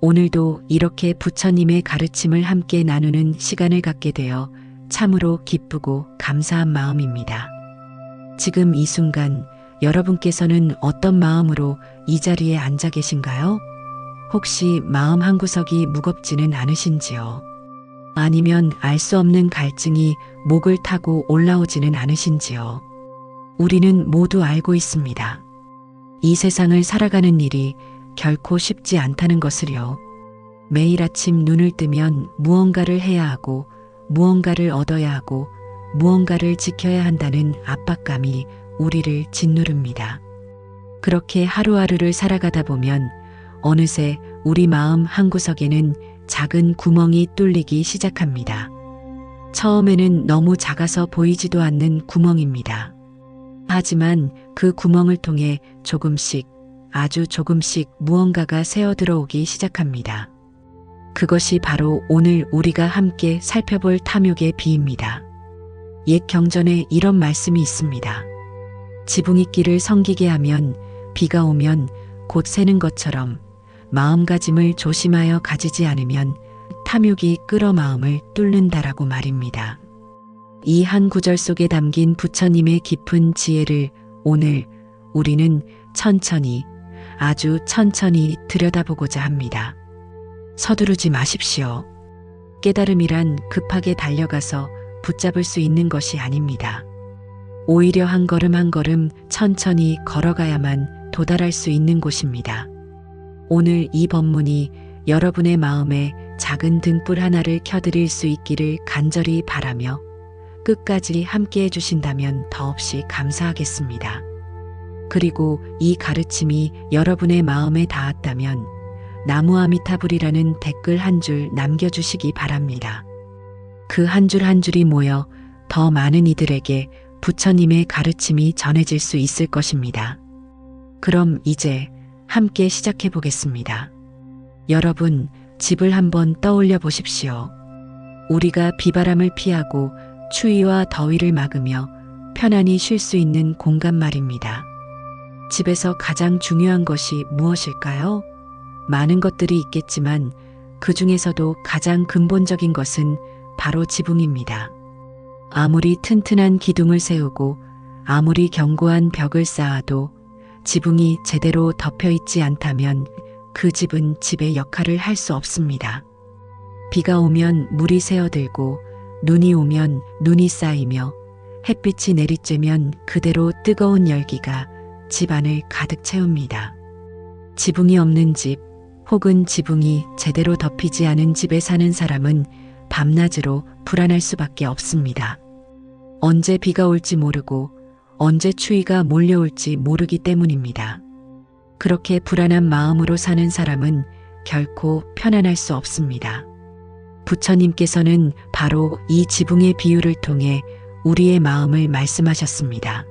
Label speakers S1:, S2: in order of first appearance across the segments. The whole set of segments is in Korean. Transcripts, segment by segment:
S1: 오늘도 이렇게 부처님의 가르침을 함께 나누는 시간을 갖게 되어 참으로 기쁘고 감사한 마음입니다. 지금 이 순간 여러분께서는 어떤 마음으로 이 자리에 앉아 계신가요? 혹시 마음 한구석이 무겁지는 않으신지요? 아니면 알 수 없는 갈증이 목을 타고 올라오지는 않으신지요? 우리는 모두 알고 있습니다. 이 세상을 살아가는 일이 결코 쉽지 않다는 것을요. 매일 아침 눈을 뜨면 무언가를 해야 하고 무언가를 얻어야 하고 무언가를 지켜야 한다는 압박감이 우리를 짓누릅니다. 그렇게 하루하루를 살아가다 보면 어느새 우리 마음 한구석에는 작은 구멍이 뚫리기 시작합니다. 처음에는 너무 작아서 보이지도 않는 구멍입니다. 하지만 그 구멍을 통해 조금씩, 아주 조금씩 무언가가 새어 들어오기 시작합니다. 그것이 바로 오늘 우리가 함께 살펴볼 탐욕의 비입니다. 옛 경전에 이런 말씀이 있습니다. 지붕이끼를 성기게 하면 비가 오면 곧 새는 것처럼 마음가짐을 조심하여 가지지 않으면 탐욕이 끌어 마음을 뚫는다라고 말입니다. 이 한 구절 속에 담긴 부처님의 깊은 지혜를 오늘 우리는 천천히, 아주 천천히 들여다보고자 합니다. 서두르지 마십시오. 깨달음이란 급하게 달려가서 붙잡을 수 있는 것이 아닙니다. 오히려 한 걸음 한 걸음 천천히 걸어가야만 도달할 수 있는 곳입니다. 오늘 이 법문이 여러분의 마음에 작은 등불 하나를 켜드릴 수 있기를 간절히 바라며 끝까지 함께 해주신다면 더없이 감사하겠습니다. 그리고 이 가르침이 여러분의 마음에 닿았다면 나무아미타불이라는 댓글 한 줄 남겨주시기 바랍니다. 그 한 줄 한 줄이 모여 더 많은 이들에게 부처님의 가르침이 전해질 수 있을 것입니다. 그럼 이제 함께 시작해 보겠습니다. 여러분, 집을 한번 떠올려 보십시오. 우리가 비바람을 피하고 추위와 더위를 막으며 편안히 쉴 수 있는 공간 말입니다. 집에서 가장 중요한 것이 무엇일까요? 많은 것들이 있겠지만 그 중에서도 가장 근본적인 것은 바로 지붕입니다. 아무리 튼튼한 기둥을 세우고 아무리 견고한 벽을 쌓아도 지붕이 제대로 덮여 있지 않다면 그 집은 집의 역할을 할 수 없습니다. 비가 오면 물이 새어들고 눈이 오면 눈이 쌓이며 햇빛이 내리쬐면 그대로 뜨거운 열기가 집 안을 가득 채웁니다. 지붕이 없는 집 혹은 지붕이 제대로 덮이지 않은 집에 사는 사람은 밤낮으로 불안할 수밖에 없습니다. 언제 비가 올지 모르고 언제 추위가 몰려올지 모르기 때문입니다. 그렇게 불안한 마음으로 사는 사람은 결코 편안할 수 없습니다. 부처님께서는 바로 이 지붕의 비유를 통해 우리의 마음을 말씀하셨습니다.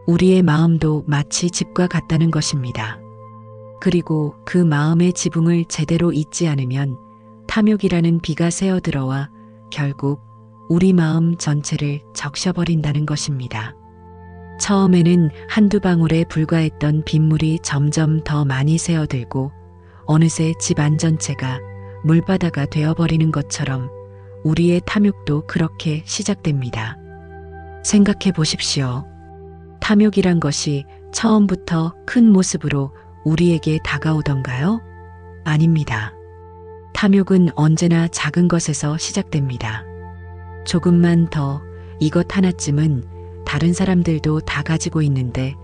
S1: 우리의 마음도 마치 집과 같다는 것입니다. 그리고 그 마음의 지붕을 제대로 잇지 않으면 탐욕이라는 비가 새어 들어와 결국 우리 마음 전체를 적셔버린다는 것입니다. 처음에는 한두 방울에 불과했던 빗물이 점점 더 많이 새어들고 어느새 집 안 전체가 물바다가 되어버리는 것처럼 우리의 탐욕도 그렇게 시작됩니다. 생각해 보십시오. 탐욕이란 것이 처음부터 큰 모습으로 우리에게 다가오던가요? 아닙니다. 탐욕은 언제나 작은 것에서 시작됩니다. 조금만 더 이것 하나쯤은 다른 사람들도 다 가지고 있는데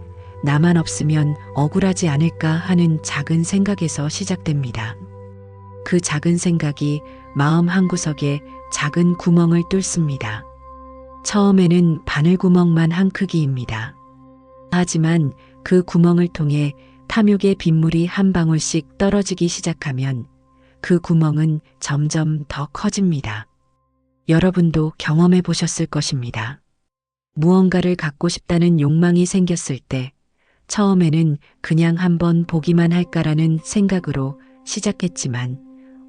S1: 나만 없으면 억울하지 않을까 하는 작은 생각에서 시작됩니다. 그 작은 생각이 마음 한구석에 작은 구멍을 뚫습니다. 처음에는 바늘구멍만 한 크기입니다. 하지만 그 구멍을 통해 탐욕의 빗물이 한 방울씩 떨어지기 시작하면 그 구멍은 점점 더 커집니다. 여러분도 경험해 보셨을 것입니다. 무언가를 갖고 싶다는 욕망이 생겼을 때 처음에는 그냥 한번 보기만 할까라는 생각으로 시작했지만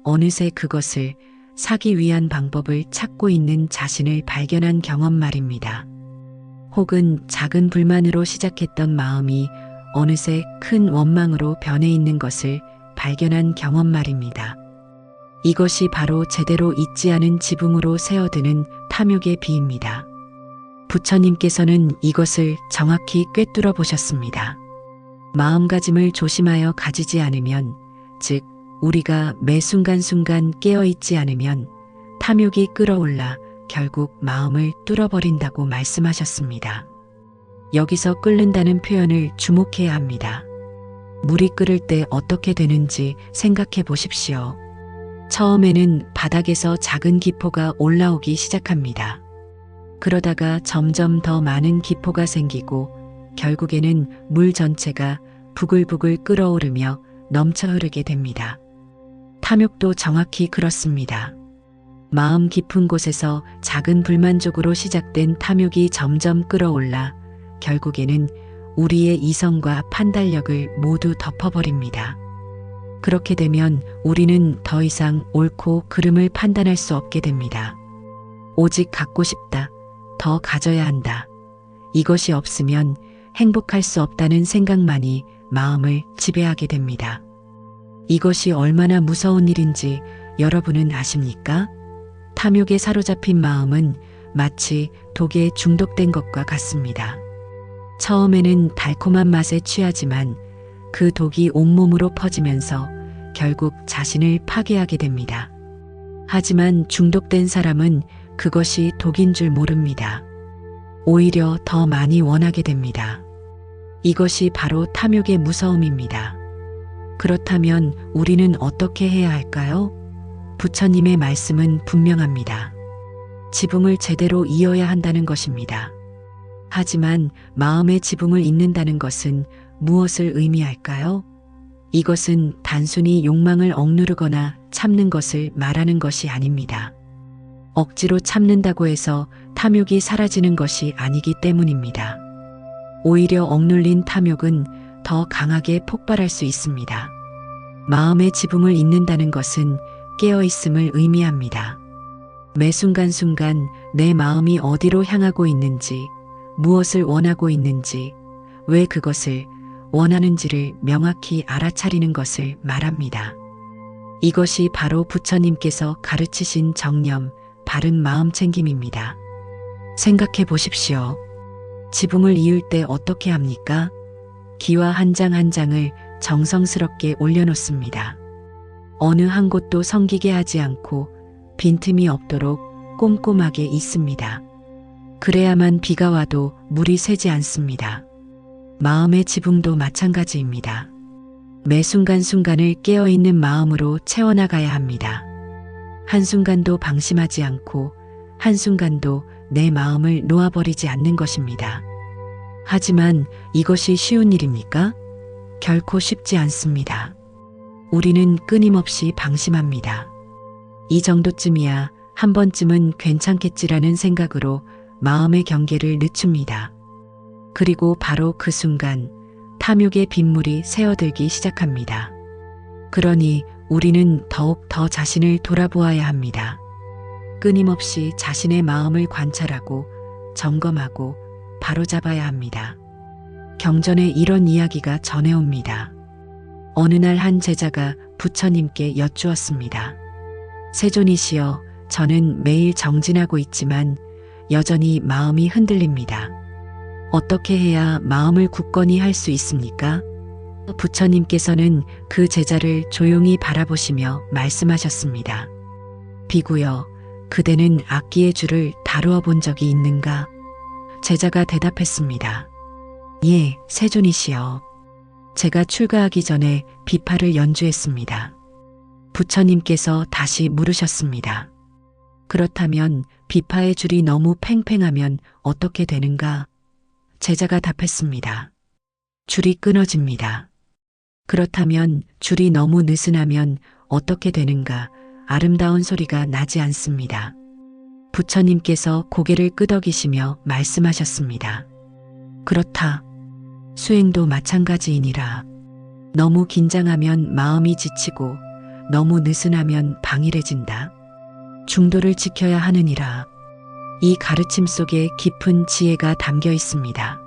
S1: 어느새 그것을 사기 위한 방법을 찾고 있는 자신을 발견한 경험 말입니다. 혹은 작은 불만으로 시작했던 마음이 어느새 큰 원망으로 변해 있는 것을 발견한 경험 말입니다. 이것이 바로 제대로 잊지 않은 지붕으로 새어드는 탐욕의 비입니다. 부처님께서는 이것을 정확히 꿰뚫어 보셨습니다. 마음가짐을 조심하여 가지지 않으면, 즉 우리가 매 순간순간 깨어있지 않으면 탐욕이 끌어올라 결국 마음을 뚫어버린다고 말씀하셨습니다. 여기서 끓는다는 표현을 주목해야 합니다. 물이 끓을 때 어떻게 되는지 생각해 보십시오. 처음에는 바닥에서 작은 기포가 올라오기 시작합니다. 그러다가 점점 더 많은 기포가 생기고 결국에는 물 전체가 부글부글 끓어오르며 넘쳐 흐르게 됩니다. 탐욕도 정확히 그렇습니다. 마음 깊은 곳에서 작은 불만족으로 시작된 탐욕이 점점 끌어올라 결국에는 우리의 이성과 판단력을 모두 덮어버립니다. 그렇게 되면 우리는 더 이상 옳고 그름을 판단할 수 없게 됩니다. 오직 갖고 싶다, 더 가져야 한다. 이것이 없으면 행복할 수 없다는 생각만이 마음을 지배하게 됩니다. 이것이 얼마나 무서운 일인지 여러분은 아십니까? 탐욕에 사로잡힌 마음은 마치 독에 중독된 것과 같습니다. 처음에는 달콤한 맛에 취하지만 그 독이 온몸으로 퍼지면서 결국 자신을 파괴하게 됩니다. 하지만 중독된 사람은 그것이 독인 줄 모릅니다. 오히려 더 많이 원하게 됩니다. 이것이 바로 탐욕의 무서움입니다. 그렇다면 우리는 어떻게 해야 할까요? 부처님의 말씀은 분명합니다. 지붕을 제대로 이어야 한다는 것입니다. 하지만 마음의 지붕을 잇는다는 것은 무엇을 의미할까요? 이것은 단순히 욕망을 억누르거나 참는 것을 말하는 것이 아닙니다. 억지로 참는다고 해서 탐욕이 사라지는 것이 아니기 때문입니다. 오히려 억눌린 탐욕은 더 강하게 폭발할 수 있습니다. 마음의 지붕을 잇는다는 것은 깨어있음을 의미합니다. 매 순간순간 내 마음이 어디로 향하고 있는지, 무엇을 원하고 있는지, 왜 그것을 원하는지를 명확히 알아차리는 것을 말합니다. 이것이 바로 부처님께서 가르치신 정념, 바른 마음 챙김입니다. 생각해 보십시오. 지붕을 이을 때 어떻게 합니까? 기와 한 장 한 장을 정성스럽게 올려놓습니다. 어느 한 곳도 성기게 하지 않고 빈틈이 없도록 꼼꼼하게 잇습니다. 그래야만 비가 와도 물이 새지 않습니다. 마음의 지붕도 마찬가지입니다. 매 순간순간을 깨어있는 마음으로 채워나가야 합니다. 한순간도 방심하지 않고 한순간도 내 마음을 놓아버리지 않는 것입니다. 하지만 이것이 쉬운 일입니까? 결코 쉽지 않습니다. 우리는 끊임없이 방심합니다. 이 정도쯤이야 한 번쯤은 괜찮겠지라는 생각으로 마음의 경계를 늦춥니다. 그리고 바로 그 순간 탐욕의 빗물이 새어들기 시작합니다. 그러니 우리는 더욱 더 자신을 돌아보아야 합니다. 끊임없이 자신의 마음을 관찰하고 점검하고 바로잡아야 합니다. 경전에 이런 이야기가 전해옵니다. 어느 날 한 제자가 부처님께 여쭈었습니다. 세존이시여, 저는 매일 정진하고 있지만 여전히 마음이 흔들립니다. 어떻게 해야 마음을 굳건히 할 수 있습니까? 부처님께서는 그 제자를 조용히 바라보시며 말씀하셨습니다. 비구여, 그대는 악기의 줄을 다루어 본 적이 있는가? 제자가 대답했습니다. 예, 세존이시여. 제가 출가하기 전에 비파를 연주했습니다. 부처님께서 다시 물으셨습니다. 그렇다면 비파의 줄이 너무 팽팽하면 어떻게 되는가? 제자가 답했습니다. 줄이 끊어집니다. 그렇다면 줄이 너무 느슨하면 어떻게 되는가? 아름다운 소리가 나지 않습니다. 부처님께서 고개를 끄덕이시며 말씀하셨습니다. 그렇다. 수행도 마찬가지이니라. 너무 긴장하면 마음이 지치고 너무 느슨하면 방일해진다. 중도를 지켜야 하느니라. 이 가르침 속에 깊은 지혜가 담겨 있습니다.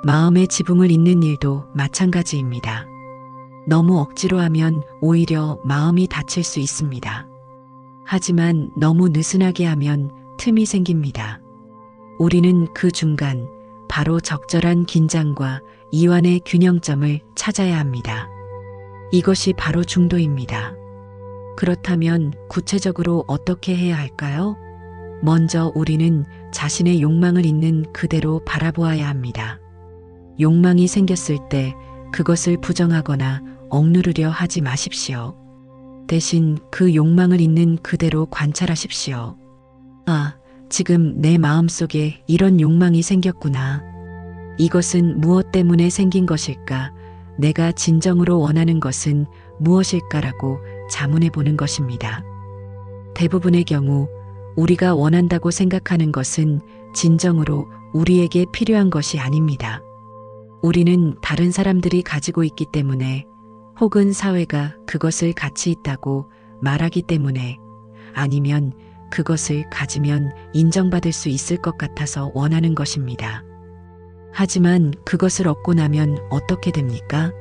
S1: 마음의 지붕을 잇는 일도 마찬가지입니다. 너무 억지로 하면 오히려 마음이 다칠 수 있습니다. 하지만 너무 느슨하게 하면 틈이 생깁니다. 우리는 그 중간, 바로 적절한 긴장과 이완의 균형점을 찾아야 합니다. 이것이 바로 중도입니다. 그렇다면 구체적으로 어떻게 해야 할까요? 먼저 우리는 자신의 욕망을 있는 그대로 바라보아야 합니다. 욕망이 생겼을 때 그것을 부정하거나 억누르려 하지 마십시오. 대신 그 욕망을 있는 그대로 관찰하십시오. 아, 지금 내 마음속에 이런 욕망이 생겼구나. 이것은 무엇 때문에 생긴 것일까? 내가 진정으로 원하는 것은 무엇일까라고 자문해 보는 것입니다. 대부분의 경우 우리가 원한다고 생각하는 것은 진정으로 우리에게 필요한 것이 아닙니다. 우리는 다른 사람들이 가지고 있기 때문에, 혹은 사회가 그것을 가치 있다고 말하기 때문에, 아니면 그것을 가지면 인정받을 수 있을 것 같아서 원하는 것입니다. 하지만 그것을 얻고 나면 어떻게 됩니까?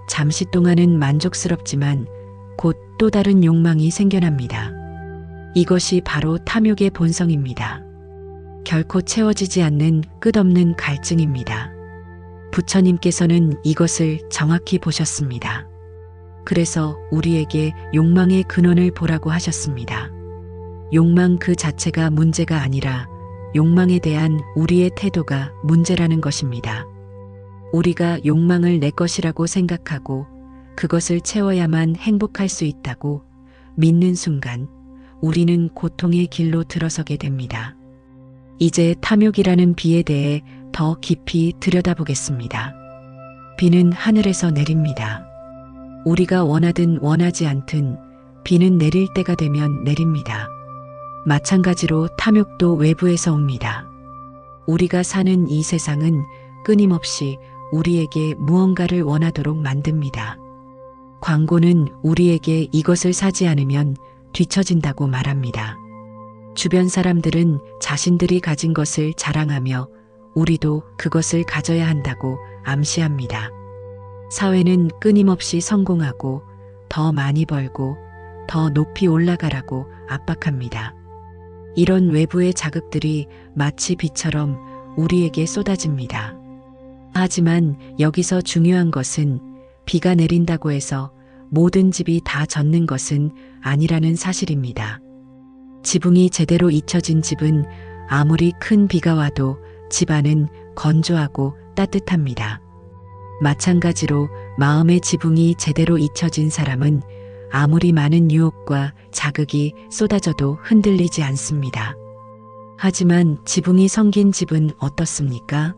S1: 잠시 동안은 만족스럽지만 곧 또 다른 욕망이 생겨납니다. 이것이 바로 탐욕의 본성입니다. 결코 채워지지 않는 끝없는 갈증입니다. 부처님께서는 이것을 정확히 보셨습니다. 그래서 우리에게 욕망의 근원을 보라고 하셨습니다. 욕망 그 자체가 문제가 아니라 욕망에 대한 우리의 태도가 문제라는 것입니다. 우리가 욕망을 내 것이라고 생각하고 그것을 채워야만 행복할 수 있다고 믿는 순간 우리는 고통의 길로 들어서게 됩니다. 이제 탐욕이라는 비에 대해 더 깊이 들여다보겠습니다. 비는 하늘에서 내립니다. 우리가 원하든 원하지 않든 비는 내릴 때가 되면 내립니다. 마찬가지로 탐욕도 외부에서 옵니다. 우리가 사는 이 세상은 끊임없이 우리에게 무언가를 원하도록 만듭니다. 광고는 우리에게 이것을 사지 않으면 뒤처진다고 말합니다. 주변 사람들은 자신들이 가진 것을 자랑하며 우리도 그것을 가져야 한다고 암시합니다. 사회는 끊임없이 성공하고 더 많이 벌고 더 높이 올라가라고 압박합니다. 이런 외부의 자극들이 마치 비처럼 우리에게 쏟아집니다. 하지만 여기서 중요한 것은 비가 내린다고 해서 모든 집이 다 젖는 것은 아니라는 사실입니다. 지붕이 제대로 잊혀진 집은 아무리 큰 비가 와도 집안은 건조하고 따뜻합니다. 마찬가지로 마음의 지붕이 제대로 잊혀진 사람은 아무리 많은 유혹과 자극이 쏟아져도 흔들리지 않습니다. 하지만 지붕이 성긴 집은 어떻습니까?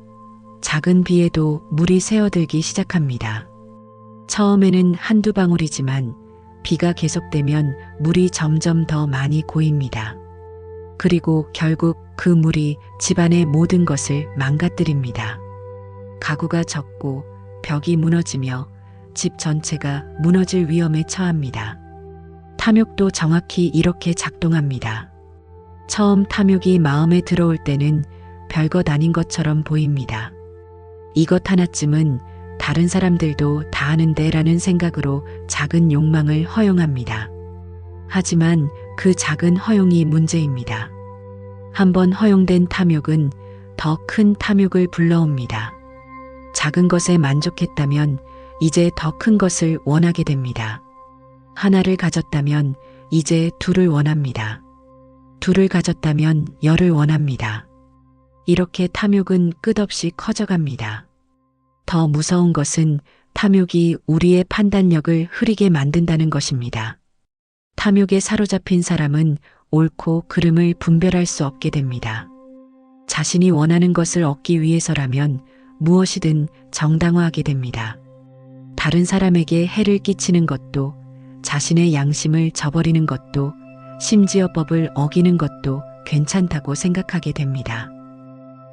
S1: 작은 비에도 물이 새어들기 시작합니다. 처음에는 한두 방울이지만 비가 계속되면 물이 점점 더 많이 고입니다. 그리고 결국 그 물이 집안의 모든 것을 망가뜨립니다. 가구가 젖고 벽이 무너지며 집 전체가 무너질 위험에 처합니다. 탐욕도 정확히 이렇게 작동합니다. 처음 탐욕이 마음에 들어올 때는 별것 아닌 것처럼 보입니다. 이것 하나쯤은 다른 사람들도 다 아는데 라는 생각으로 작은 욕망을 허용합니다. 하지만 그 작은 허용이 문제입니다. 한번 허용된 탐욕은 더 큰 탐욕을 불러옵니다. 작은 것에 만족했다면 이제 더 큰 것을 원하게 됩니다. 하나를 가졌다면 이제 둘을 원합니다. 둘을 가졌다면 열을 원합니다. 이렇게 탐욕은 끝없이 커져갑니다. 더 무서운 것은 탐욕이 우리의 판단력을 흐리게 만든다는 것입니다. 탐욕에 사로잡힌 사람은 옳고 그름을 분별할 수 없게 됩니다. 자신이 원하는 것을 얻기 위해서라면 무엇이든 정당화하게 됩니다. 다른 사람에게 해를 끼치는 것도, 자신의 양심을 저버리는 것도, 심지어 법을 어기는 것도 괜찮다고 생각하게 됩니다.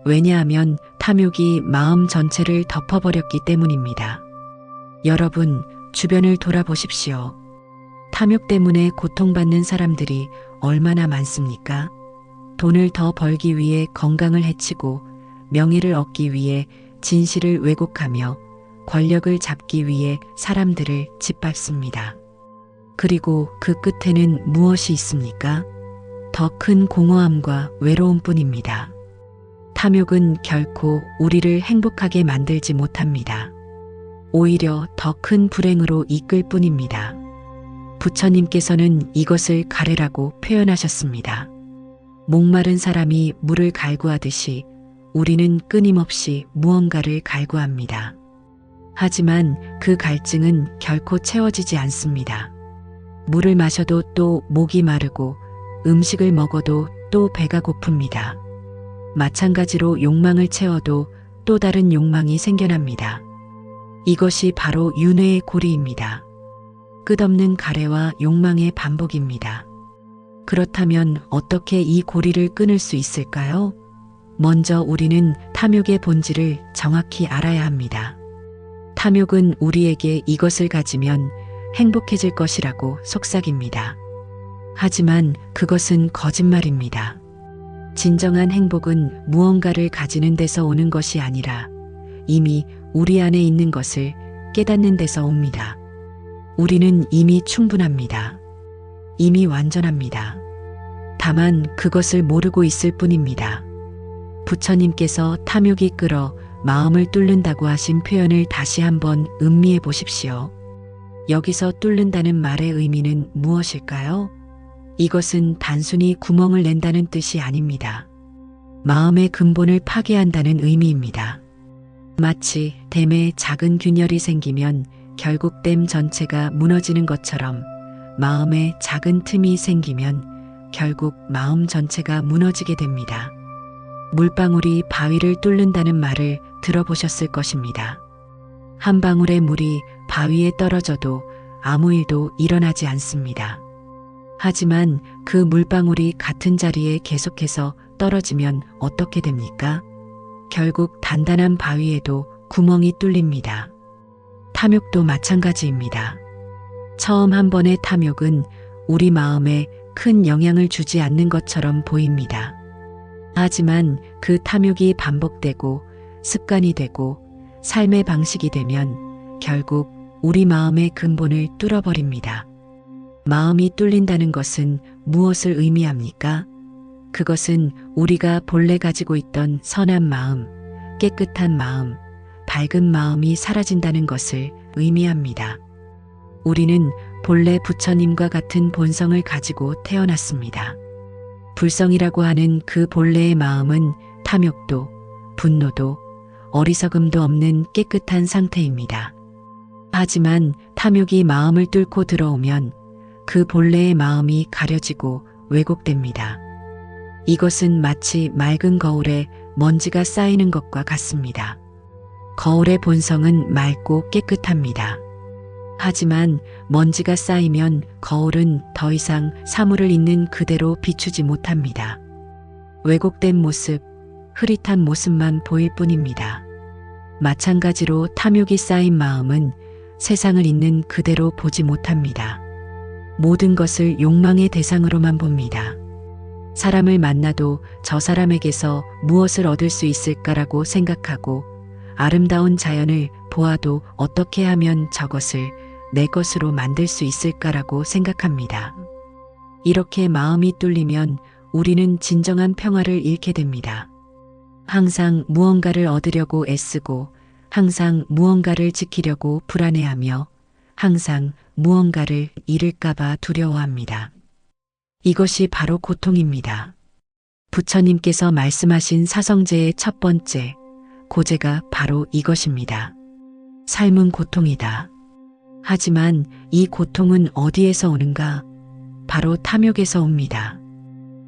S1: 왜냐하면 탐욕이 마음 전체를 덮어버렸기 때문입니다. 여러분, 주변을 돌아보십시오. 탐욕 때문에 고통받는 사람들이 얼마나 많습니까? 돈을 더 벌기 위해 건강을 해치고 명예를 얻기 위해 진실을 왜곡하며 권력을 잡기 위해 사람들을 짓밟습니다. 그리고 그 끝에는 무엇이 있습니까? 더 큰 공허함과 외로움뿐입니다. 탐욕은 결코 우리를 행복하게 만들지 못합니다. 오히려 더 큰 불행으로 이끌 뿐입니다. 부처님께서는 이것을 가래라고 표현하셨습니다. 목마른 사람이 물을 갈구하듯이 우리는 끊임없이 무언가를 갈구합니다. 하지만 그 갈증은 결코 채워지지 않습니다. 물을 마셔도 또 목이 마르고 음식을 먹어도 또 배가 고픕니다. 마찬가지로 욕망을 채워도 또 다른 욕망이 생겨납니다. 이것이 바로 윤회의 고리입니다. 끝없는 가래와 욕망의 반복입니다. 그렇다면 어떻게 이 고리를 끊을 수 있을까요? 먼저 우리는 탐욕의 본질을 정확히 알아야 합니다. 탐욕은 우리에게 이것을 가지면 행복해질 것이라고 속삭입니다. 하지만 그것은 거짓말입니다. 진정한 행복은 무언가를 가지는 데서 오는 것이 아니라 이미 우리 안에 있는 것을 깨닫는 데서 옵니다. 우리는 이미 충분합니다. 이미 완전합니다. 다만 그것을 모르고 있을 뿐입니다. 부처님께서 탐욕이 끌어 마음을 뚫는다고 하신 표현을 다시 한번 음미해 보십시오. 여기서 뚫는다는 말의 의미는 무엇일까요? 이것은 단순히 구멍을 낸다는 뜻이 아닙니다. 마음의 근본을 파괴한다는 의미입니다. 마치 댐에 작은 균열이 생기면 결국 댐 전체가 무너지는 것처럼 마음에 작은 틈이 생기면 결국 마음 전체가 무너지게 됩니다. 물방울이 바위를 뚫는다는 말을 들어보셨을 것입니다. 한 방울의 물이 바위에 떨어져도 아무 일도 일어나지 않습니다. 하지만 그 물방울이 같은 자리에 계속해서 떨어지면 어떻게 됩니까? 결국 단단한 바위에도 구멍이 뚫립니다. 탐욕도 마찬가지입니다. 처음 한 번의 탐욕은 우리 마음에 큰 영향을 주지 않는 것처럼 보입니다. 하지만 그 탐욕이 반복되고 습관이 되고 삶의 방식이 되면 결국 우리 마음의 근본을 뚫어버립니다. 마음이 뚫린다는 것은 무엇을 의미합니까? 그것은 우리가 본래 가지고 있던 선한 마음, 깨끗한 마음, 밝은 마음이 사라진다는 것을 의미합니다. 우리는 본래 부처님과 같은 본성을 가지고 태어났습니다. 불성이라고 하는 그 본래의 마음은 탐욕도, 분노도, 어리석음도 없는 깨끗한 상태입니다. 하지만 탐욕이 마음을 뚫고 들어오면 그 본래의 마음이 가려지고 왜곡됩니다. 이것은 마치 맑은 거울에 먼지가 쌓이는 것과 같습니다. 거울의 본성은 맑고 깨끗합니다. 하지만 먼지가 쌓이면 거울은 더 이상 사물을 있는 그대로 비추지 못합니다. 왜곡된 모습, 흐릿한 모습만 보일 뿐입니다. 마찬가지로 탐욕이 쌓인 마음은 세상을 있는 그대로 보지 못합니다. 모든 것을 욕망의 대상으로만 봅니다. 사람을 만나도 저 사람에게서 무엇을 얻을 수 있을까라고 생각하고 아름다운 자연을 보아도 어떻게 하면 저것을 내 것으로 만들 수 있을까라고 생각합니다. 이렇게 마음이 뚫리면 우리는 진정한 평화를 잃게 됩니다. 항상 무언가를 얻으려고 애쓰고 항상 무언가를 지키려고 불안해하며 항상 무언가를 잃을까봐 두려워합니다. 이것이 바로 고통입니다. 부처님께서 말씀하신 사성제의 첫 번째 고제가 바로 이것입니다. 삶은 고통이다. 하지만 이 고통은 어디에서 오는가? 바로 탐욕에서 옵니다.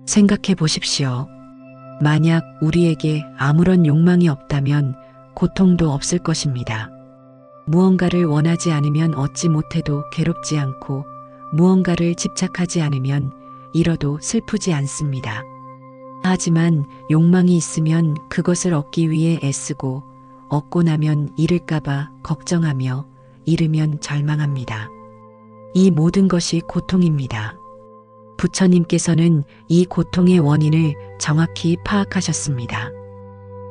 S1: 생각해 보십시오. 만약 우리에게 아무런 욕망이 없다면 고통도 없을 것입니다. 무언가를 원하지 않으면 얻지 못해도 괴롭지 않고 무언가를 집착하지 않으면 잃어도 슬프지 않습니다. 하지만 욕망이 있으면 그것을 얻기 위해 애쓰고 얻고 나면 잃을까봐 걱정하며 잃으면 절망합니다. 이 모든 것이 고통입니다. 부처님께서는 이 고통의 원인을 정확히 파악하셨습니다.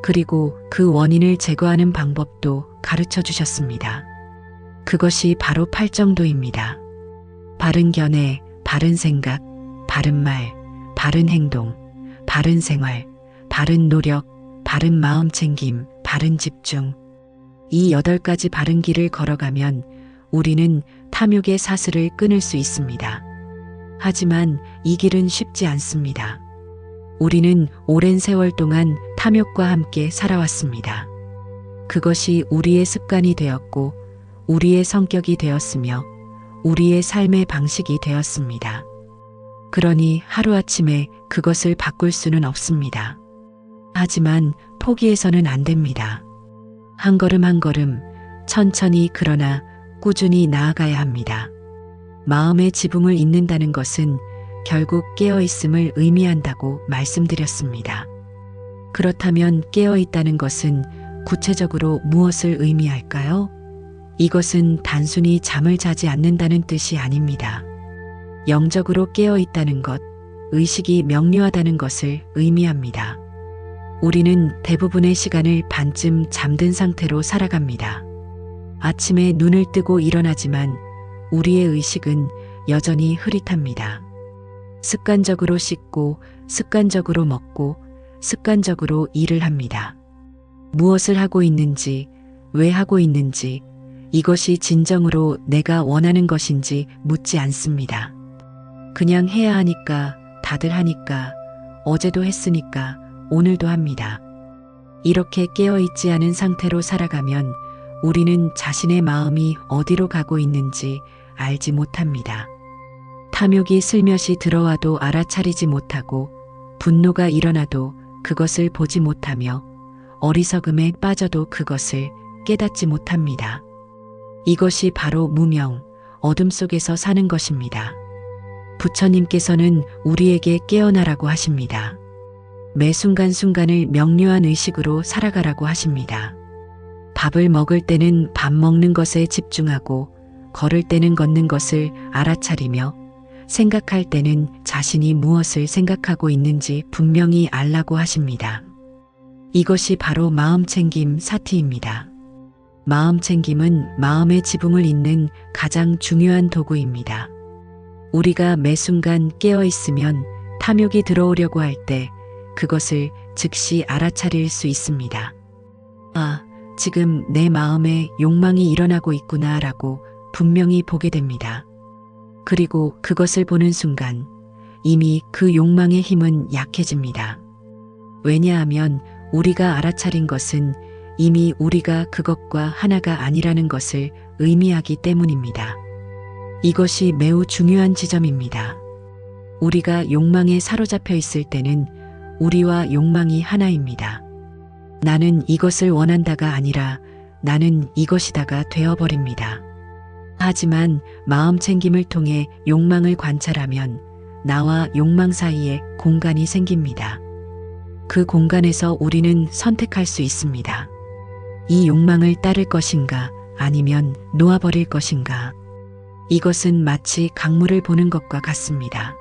S1: 그리고 그 원인을 제거하는 방법도 가르쳐 주셨습니다. 그것이 바로 팔정도입니다. 바른 견해, 바른 생각, 바른 말, 바른 행동, 바른 생활, 바른 노력, 바른 마음 챙김, 바른 집중. 이 8가지 바른 길을 걸어가면 우리는 탐욕의 사슬을 끊을 수 있습니다. 하지만 이 길은 쉽지 않습니다. 우리는 오랜 세월 동안 탐욕과 함께 살아왔습니다. 그것이 우리의 습관이 되었고 우리의 성격이 되었으며 우리의 삶의 방식이 되었습니다. 그러니 하루아침에 그것을 바꿀 수는 없습니다. 하지만 포기해서는 안 됩니다. 한 걸음 한 걸음 천천히 그러나 꾸준히 나아가야 합니다. 마음의 지붕을 잇는다는 것은 결국 깨어있음을 의미한다고 말씀드렸습니다. 그렇다면 깨어있다는 것은 구체적으로 무엇을 의미할까요? 이것은 단순히 잠을 자지 않는다는 뜻이 아닙니다. 영적으로 깨어있다는 것, 의식이 명료하다는 것을 의미합니다. 우리는 대부분의 시간을 반쯤 잠든 상태로 살아갑니다. 아침에 눈을 뜨고 일어나지만 우리의 의식은 여전히 흐릿합니다. 습관적으로 씻고, 습관적으로 먹고, 습관적으로 일을 합니다. 무엇을 하고 있는지, 왜 하고 있는지, 이것이 진정으로 내가 원하는 것인지 묻지 않습니다. 그냥 해야 하니까, 다들 하니까, 어제도 했으니까, 오늘도 합니다. 이렇게 깨어있지 않은 상태로 살아가면 우리는 자신의 마음이 어디로 가고 있는지 알지 못합니다. 탐욕이 슬며시 들어와도 알아차리지 못하고 분노가 일어나도 그것을 보지 못하며 어리석음에 빠져도 그것을 깨닫지 못합니다. 이것이 바로 무명, 어둠 속에서 사는 것입니다. 부처님께서는 우리에게 깨어나라고 하십니다. 매 순간순간을 명료한 의식으로 살아가라고 하십니다. 밥을 먹을 때는 밥 먹는 것에 집중하고 걸을 때는 걷는 것을 알아차리며 생각할 때는 자신이 무엇을 생각하고 있는지 분명히 알라고 하십니다. 이것이 바로 마음챙김 사티입니다. 마음챙김은 마음의 지붕을 잇는 가장 중요한 도구입니다. 우리가 매 순간 깨어있으면 탐욕이 들어오려고 할 때 그것을 즉시 알아차릴 수 있습니다. 아, 지금 내 마음에 욕망이 일어나고 있구나라고 분명히 보게 됩니다. 그리고 그것을 보는 순간 이미 그 욕망의 힘은 약해집니다. 왜냐하면 우리가 알아차린 것은 이미 우리가 그것과 하나가 아니라는 것을 의미하기 때문입니다. 이것이 매우 중요한 지점입니다. 우리가 욕망에 사로잡혀 있을 때는 우리와 욕망이 하나입니다. 나는 이것을 원한다가 아니라 나는 이것이다가 되어버립니다. 하지만 마음챙김을 통해 욕망을 관찰하면 나와 욕망 사이에 공간이 생깁니다. 그 공간에서 우리는 선택할 수 있습니다. 이 욕망을 따를 것인가 아니면 놓아버릴 것인가. 이것은 마치 강물을 보는 것과 같습니다.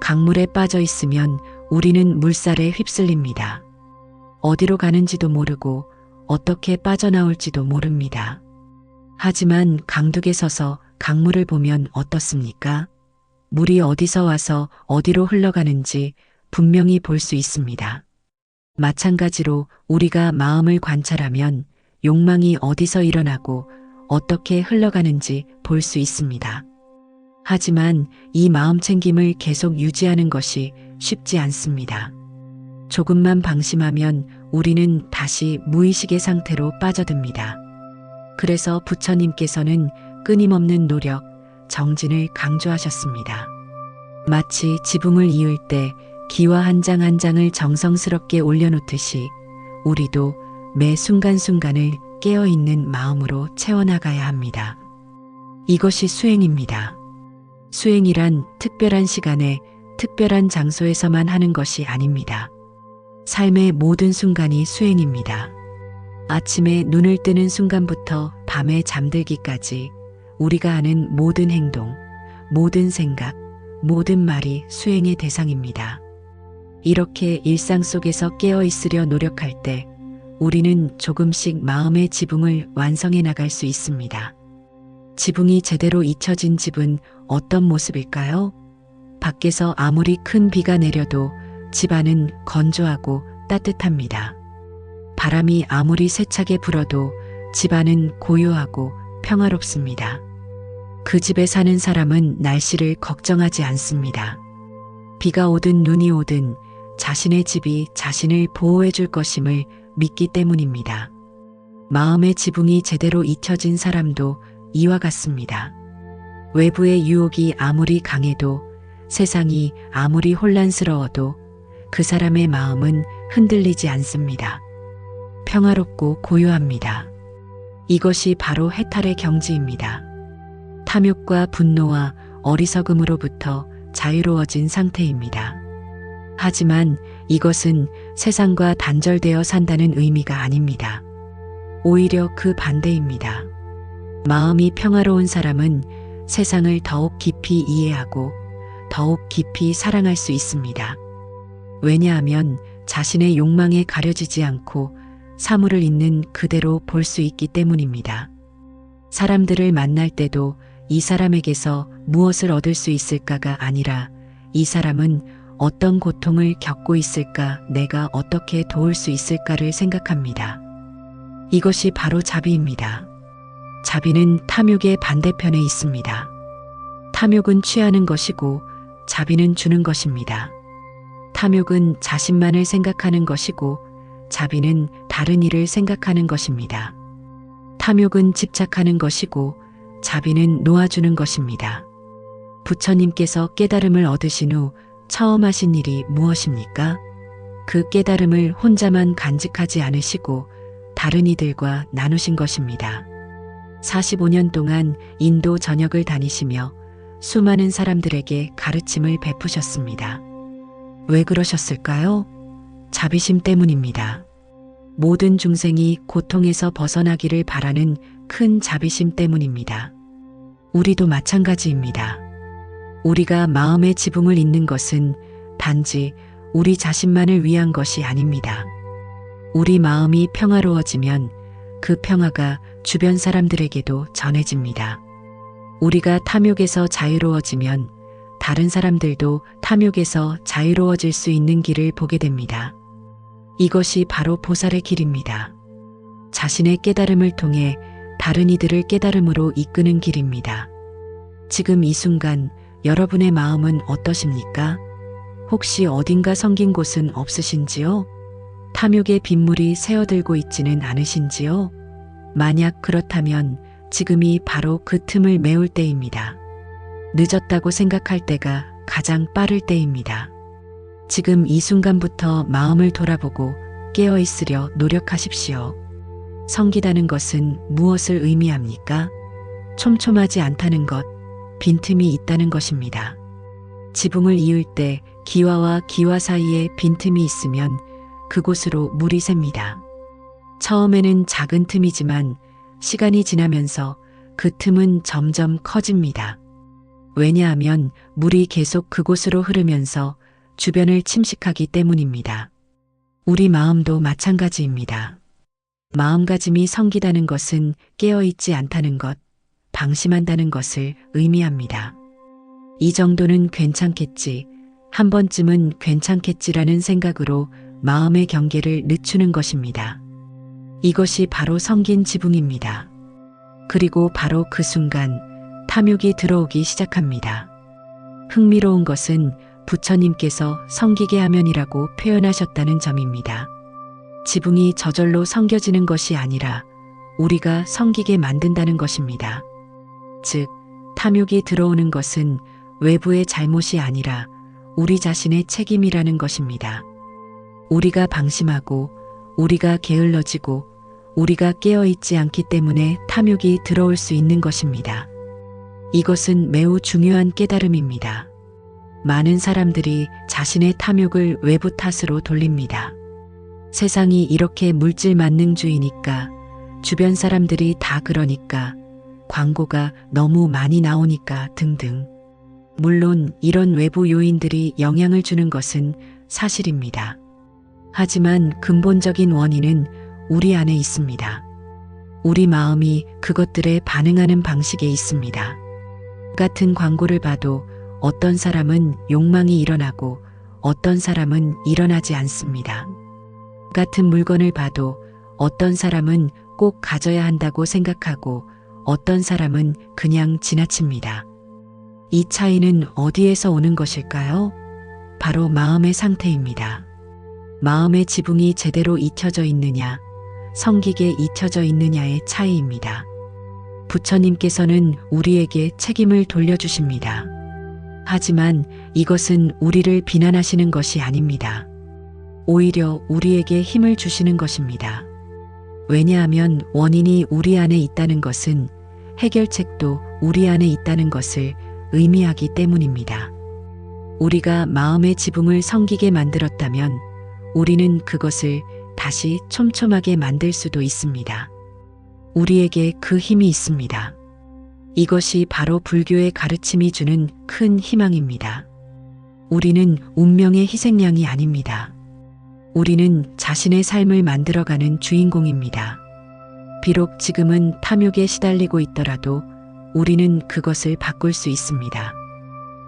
S1: 강물에 빠져 있으면 우리는 물살에 휩쓸립니다. 어디로 가는지도 모르고 어떻게 빠져나올지도 모릅니다. 하지만 강둑에 서서 강물을 보면 어떻습니까? 물이 어디서 와서 어디로 흘러가는지 분명히 볼 수 있습니다. 마찬가지로 우리가 마음을 관찰하면 욕망이 어디서 일어나고 어떻게 흘러가는지 볼 수 있습니다. 하지만 이 마음챙김을 계속 유지하는 것이 쉽지 않습니다. 조금만 방심하면 우리는 다시 무의식의 상태로 빠져듭니다. 그래서 부처님께서는 끊임없는 노력, 정진을 강조하셨습니다. 마치 지붕을 이을 때 기와 한 장 한 장을 정성스럽게 올려놓듯이 우리도 매 순간순간을 깨어있는 마음으로 채워나가야 합니다. 이것이 수행입니다. 수행이란 특별한 시간에 특별한 장소에서만 하는 것이 아닙니다. 삶의 모든 순간이 수행입니다. 아침에 눈을 뜨는 순간부터 밤에 잠들기까지 우리가 하는 모든 행동, 모든 생각, 모든 말이 수행의 대상입니다. 이렇게 일상 속에서 깨어 있으려 노력할 때 우리는 조금씩 마음의 지붕을 완성해 나갈 수 있습니다. 지붕이 제대로 잊혀진 집은 어떤 모습일까요? 밖에서 아무리 큰 비가 내려도 집 안은 건조하고 따뜻합니다. 바람이 아무리 세차게 불어도 집 안은 고요하고 평화롭습니다. 그 집에 사는 사람은 날씨를 걱정하지 않습니다. 비가 오든 눈이 오든 자신의 집이 자신을 보호해 줄 것임을 믿기 때문입니다. 마음의 지붕이 제대로 잊혀진 사람도 이와 같습니다. 외부의 유혹이 아무리 강해도 세상이 아무리 혼란스러워도 그 사람의 마음은 흔들리지 않습니다. 평화롭고 고요합니다. 이것이 바로 해탈의 경지입니다. 탐욕과 분노와 어리석음으로부터 자유로워진 상태입니다. 하지만 이것은 세상과 단절되어 산다는 의미가 아닙니다. 오히려 그 반대입니다. 마음이 평화로운 사람은 세상을 더욱 깊이 이해하고 더욱 깊이 사랑할 수 있습니다. 왜냐하면 자신의 욕망에 가려지지 않고 사물을 있는 그대로 볼 수 있기 때문입니다. 사람들을 만날 때도 이 사람에게서 무엇을 얻을 수 있을까가 아니라 이 사람은 어떤 고통을 겪고 있을까, 내가 어떻게 도울 수 있을까를 생각합니다. 이것이 바로 자비입니다. 자비는 탐욕의 반대편에 있습니다. 탐욕은 취하는 것이고 자비는 주는 것입니다. 탐욕은 자신만을 생각하는 것이고 자비는 다른 이를 생각하는 것입니다. 탐욕은 집착하는 것이고 자비는 놓아주는 것입니다. 부처님께서 깨달음을 얻으신 후 처음 하신 일이 무엇입니까? 그 깨달음을 혼자만 간직하지 않으시고 다른 이들과 나누신 것입니다. 45년 동안 인도 전역을 다니시며 수많은 사람들에게 가르침을 베푸셨습니다. 왜 그러셨을까요? 자비심 때문입니다. 모든 중생이 고통에서 벗어나기를 바라는 큰 자비심 때문입니다. 우리도 마찬가지입니다. 우리가 마음의 지붕을 잇는 것은 단지 우리 자신만을 위한 것이 아닙니다. 우리 마음이 평화로워지면 그 평화가 주변 사람들에게도 전해집니다. 우리가 탐욕에서 자유로워지면 다른 사람들도 탐욕에서 자유로워질 수 있는 길을 보게 됩니다. 이것이 바로 보살의 길입니다. 자신의 깨달음을 통해 다른 이들을 깨달음으로 이끄는 길입니다. 지금 이 순간 여러분의 마음은 어떠십니까? 혹시 어딘가 성긴 곳은 없으신지요? 탐욕의 빗물이 새어들고 있지는 않으신지요? 만약 그렇다면 지금이 바로 그 틈을 메울 때입니다. 늦었다고 생각할 때가 가장 빠를 때입니다. 지금 이 순간부터 마음을 돌아보고 깨어 있으려 노력하십시오. 성기다는 것은 무엇을 의미합니까? 촘촘하지 않다는 것, 빈틈이 있다는 것입니다. 지붕을 이을 때 기와와 기와 사이에 빈틈이 있으면 그곳으로 물이 셉니다. 처음에는 작은 틈이지만 시간이 지나면서 그 틈은 점점 커집니다. 왜냐하면 물이 계속 그곳으로 흐르면서 주변을 침식하기 때문입니다. 우리 마음도 마찬가지입니다. 마음가짐이 성기다는 것은 깨어있지 않다는 것, 방심한다는 것을 의미합니다. 이 정도는 괜찮겠지, 한 번쯤은 괜찮겠지라는 생각으로 마음의 경계를 늦추는 것입니다. 이것이 바로 성긴 지붕입니다. 그리고 바로 그 순간 탐욕이 들어오기 시작합니다. 흥미로운 것은 부처님께서 성기게 하면이라고 표현하셨다는 점입니다. 지붕이 저절로 성겨지는 것이 아니라 우리가 성기게 만든다는 것입니다. 즉, 탐욕이 들어오는 것은 외부의 잘못이 아니라 우리 자신의 책임이라는 것입니다. 우리가 방심하고 우리가 게을러지고 우리가 깨어있지 않기 때문에 탐욕이 들어올 수 있는 것입니다. 이것은 매우 중요한 깨달음입니다. 많은 사람들이 자신의 탐욕을 외부 탓으로 돌립니다. 세상이 이렇게 물질 만능주의니까, 주변 사람들이 다 그러니까, 광고가 너무 많이 나오니까 등등. 물론 이런 외부 요인들이 영향을 주는 것은 사실입니다. 하지만 근본적인 원인은 우리 안에 있습니다. 우리 마음이 그것들에 반응하는 방식에 있습니다. 같은 광고를 봐도 어떤 사람은 욕망이 일어나고 어떤 사람은 일어나지 않습니다. 같은 물건을 봐도 어떤 사람은 꼭 가져야 한다고 생각하고 어떤 사람은 그냥 지나칩니다. 이 차이는 어디에서 오는 것일까요? 바로 마음의 상태입니다. 마음의 지붕이 제대로 잊혀져 있느냐, 성기게 잊혀져 있느냐의 차이입니다. 부처님께서는 우리에게 책임을 돌려주십니다. 하지만 이것은 우리를 비난하시는 것이 아닙니다. 오히려 우리에게 힘을 주시는 것입니다. 왜냐하면 원인이 우리 안에 있다는 것은 해결책도 우리 안에 있다는 것을 의미하기 때문입니다. 우리가 마음의 지붕을 성기게 만들었다면 우리는 그것을 다시 촘촘하게 만들 수도 있습니다. 우리에게 그 힘이 있습니다. 이것이 바로 불교의 가르침이 주는 큰 희망입니다. 우리는 운명의 희생양이 아닙니다. 우리는 자신의 삶을 만들어가는 주인공입니다. 비록 지금은 탐욕에 시달리고 있더라도 우리는 그것을 바꿀 수 있습니다.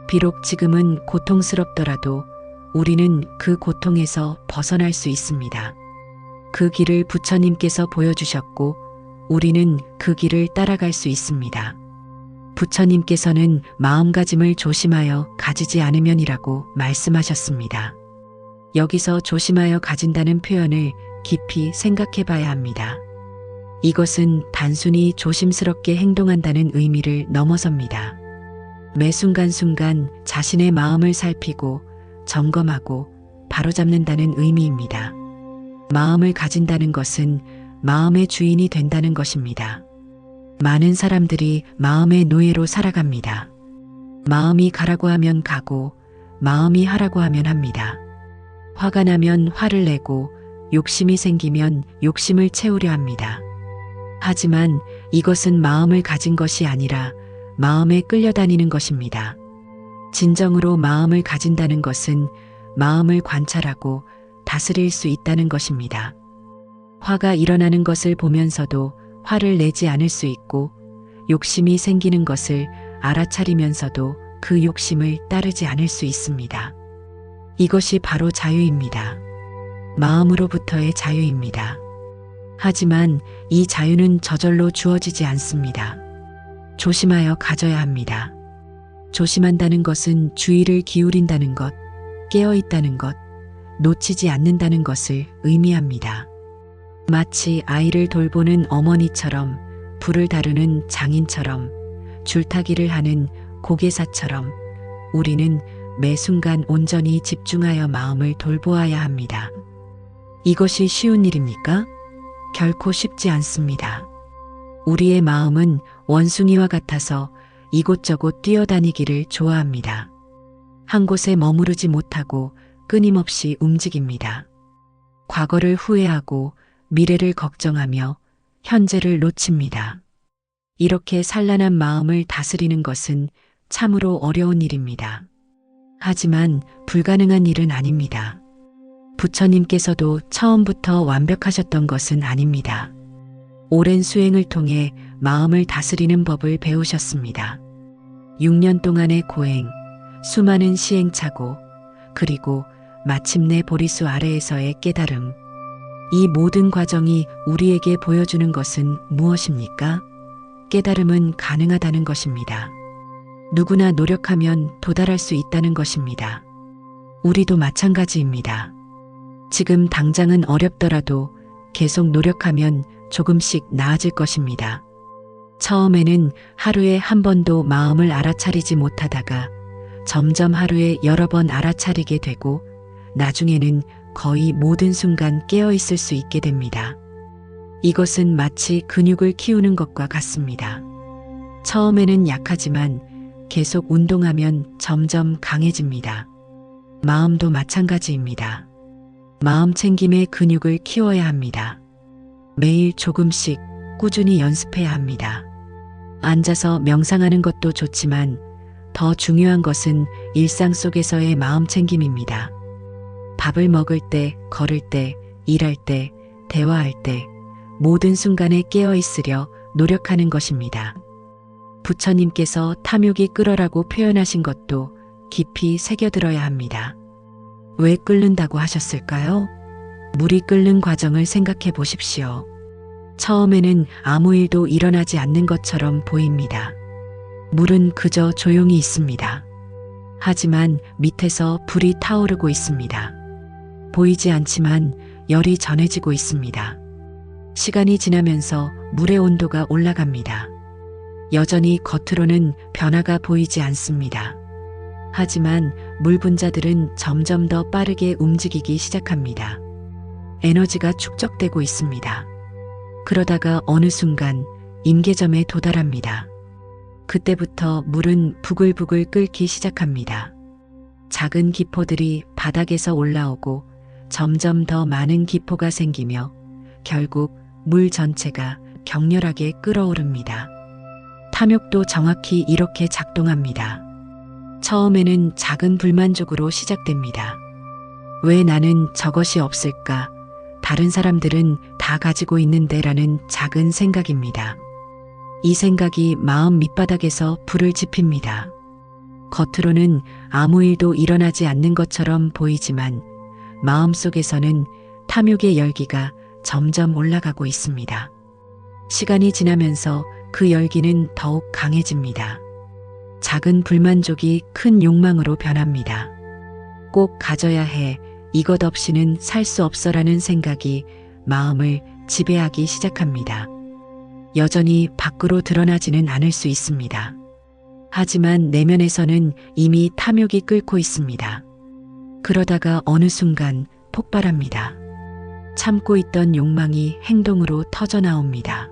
S1: 비록 지금은 고통스럽더라도 우리는 그 고통에서 벗어날 수 있습니다. 그 길을 부처님께서 보여주셨고 우리는 그 길을 따라갈 수 있습니다. 부처님께서는 마음가짐을 조심하여 가지지 않으면이라고 말씀하셨습니다. 여기서 조심하여 가진다는 표현을 깊이 생각해 봐야 합니다. 이것은 단순히 조심스럽게 행동한다는 의미를 넘어섭니다. 매 순간순간 자신의 마음을 살피고 점검하고 바로잡는다는 의미입니다. 마음을 가진다는 것은 마음의 주인이 된다는 것입니다. 많은 사람들이 마음의 노예로 살아갑니다. 마음이 가라고 하면 가고 마음이 하라고 하면 합니다. 화가 나면 화를 내고 욕심이 생기면 욕심을 채우려 합니다. 하지만 이것은 마음을 가진 것이 아니라 마음에 끌려다니는 것입니다. 진정으로 마음을 가진다는 것은 마음을 관찰하고 다스릴 수 있다는 것입니다. 화가 일어나는 것을 보면서도 화를 내지 않을 수 있고 욕심이 생기는 것을 알아차리면서도 그 욕심을 따르지 않을 수 있습니다. 이것이 바로 자유입니다. 마음으로부터의 자유입니다. 하지만 이 자유는 저절로 주어지지 않습니다. 조심하여 가져야 합니다. 조심한다는 것은 주의를 기울인다는 것, 깨어있다는 것, 놓치지 않는다는 것을 의미합니다. 마치 아이를 돌보는 어머니처럼, 불을 다루는 장인처럼, 줄타기를 하는 고개사처럼 우리는 매 순간 온전히 집중하여 마음을 돌보아야 합니다. 이것이 쉬운 일입니까? 결코 쉽지 않습니다. 우리의 마음은 원숭이와 같아서 이곳저곳 뛰어다니기를 좋아합니다. 한 곳에 머무르지 못하고 끊임없이 움직입니다. 과거를 후회하고 미래를 걱정하며 현재를 놓칩니다. 이렇게 산란한 마음을 다스리는 것은 참으로 어려운 일입니다. 하지만 불가능한 일은 아닙니다. 부처님께서도 처음부터 완벽하셨던 것은 아닙니다. 오랜 수행을 통해 마음을 다스리는 법을 배우셨습니다. 6년 동안의 고행, 수많은 시행착오, 그리고 마침내 보리수 아래에서의 깨달음. 이 모든 과정이 우리에게 보여주는 것은 무엇입니까? 깨달음은 가능하다는 것입니다. 누구나 노력하면 도달할 수 있다는 것입니다. 우리도 마찬가지입니다. 지금 당장은 어렵더라도 계속 노력하면 조금씩 나아질 것입니다. 처음에는 하루에 한 번도 마음을 알아차리지 못하다가 점점 하루에 여러 번 알아차리게 되고 나중에는 거의 모든 순간 깨어 있을 수 있게 됩니다. 이것은 마치 근육을 키우는 것과 같습니다. 처음에는 약하지만 계속 운동하면 점점 강해집니다. 마음도 마찬가지입니다. 마음 챙김의 근육을 키워야 합니다. 매일 조금씩 꾸준히 연습해야 합니다. 앉아서 명상하는 것도 좋지만 더 중요한 것은 일상 속에서의 마음 챙김입니다. 밥을 먹을 때, 걸을 때, 일할 때, 대화할 때, 모든 순간에 깨어 있으려 노력하는 것입니다. 부처님께서 탐욕이 끓어라고 표현하신 것도 깊이 새겨들어야 합니다. 왜 끓는다고 하셨을까요? 물이 끓는 과정을 생각해 보십시오. 처음에는 아무 일도 일어나지 않는 것처럼 보입니다. 물은 그저 조용히 있습니다. 하지만 밑에서 불이 타오르고 있습니다. 보이지 않지만 열이 전해지고 있습니다. 시간이 지나면서 물의 온도가 올라갑니다. 여전히 겉으로는 변화가 보이지 않습니다. 하지만 물 분자들은 점점 더 빠르게 움직이기 시작합니다. 에너지가 축적되고 있습니다. 그러다가 어느 순간 임계점에 도달합니다. 그때부터 물은 부글부글 끓기 시작합니다. 작은 기포들이 바닥에서 올라오고 점점 더 많은 기포가 생기며 결국 물 전체가 격렬하게 끓어오릅니다. 탐욕도 정확히 이렇게 작동합니다. 처음에는 작은 불만족으로 시작됩니다. 왜 나는 저것이 없을까? 다른 사람들은 다 가지고 있는데 라는 작은 생각입니다. 이 생각이 마음 밑바닥에서 불을 지핍니다. 겉으로는 아무 일도 일어나지 않는 것처럼 보이지만 마음속에서는 탐욕의 열기가 점점 올라가고 있습니다. 시간이 지나면서 그 열기는 더욱 강해집니다. 작은 불만족이 큰 욕망으로 변합니다. 꼭 가져야 해, 이것 없이는 살 수 없어라는 생각이 마음을 지배하기 시작합니다. 여전히 밖으로 드러나지는 않을 수 있습니다. 하지만 내면에서는 이미 탐욕이 끓고 있습니다. 그러다가 어느 순간 폭발합니다. 참고 있던 욕망이 행동으로 터져 나옵니다.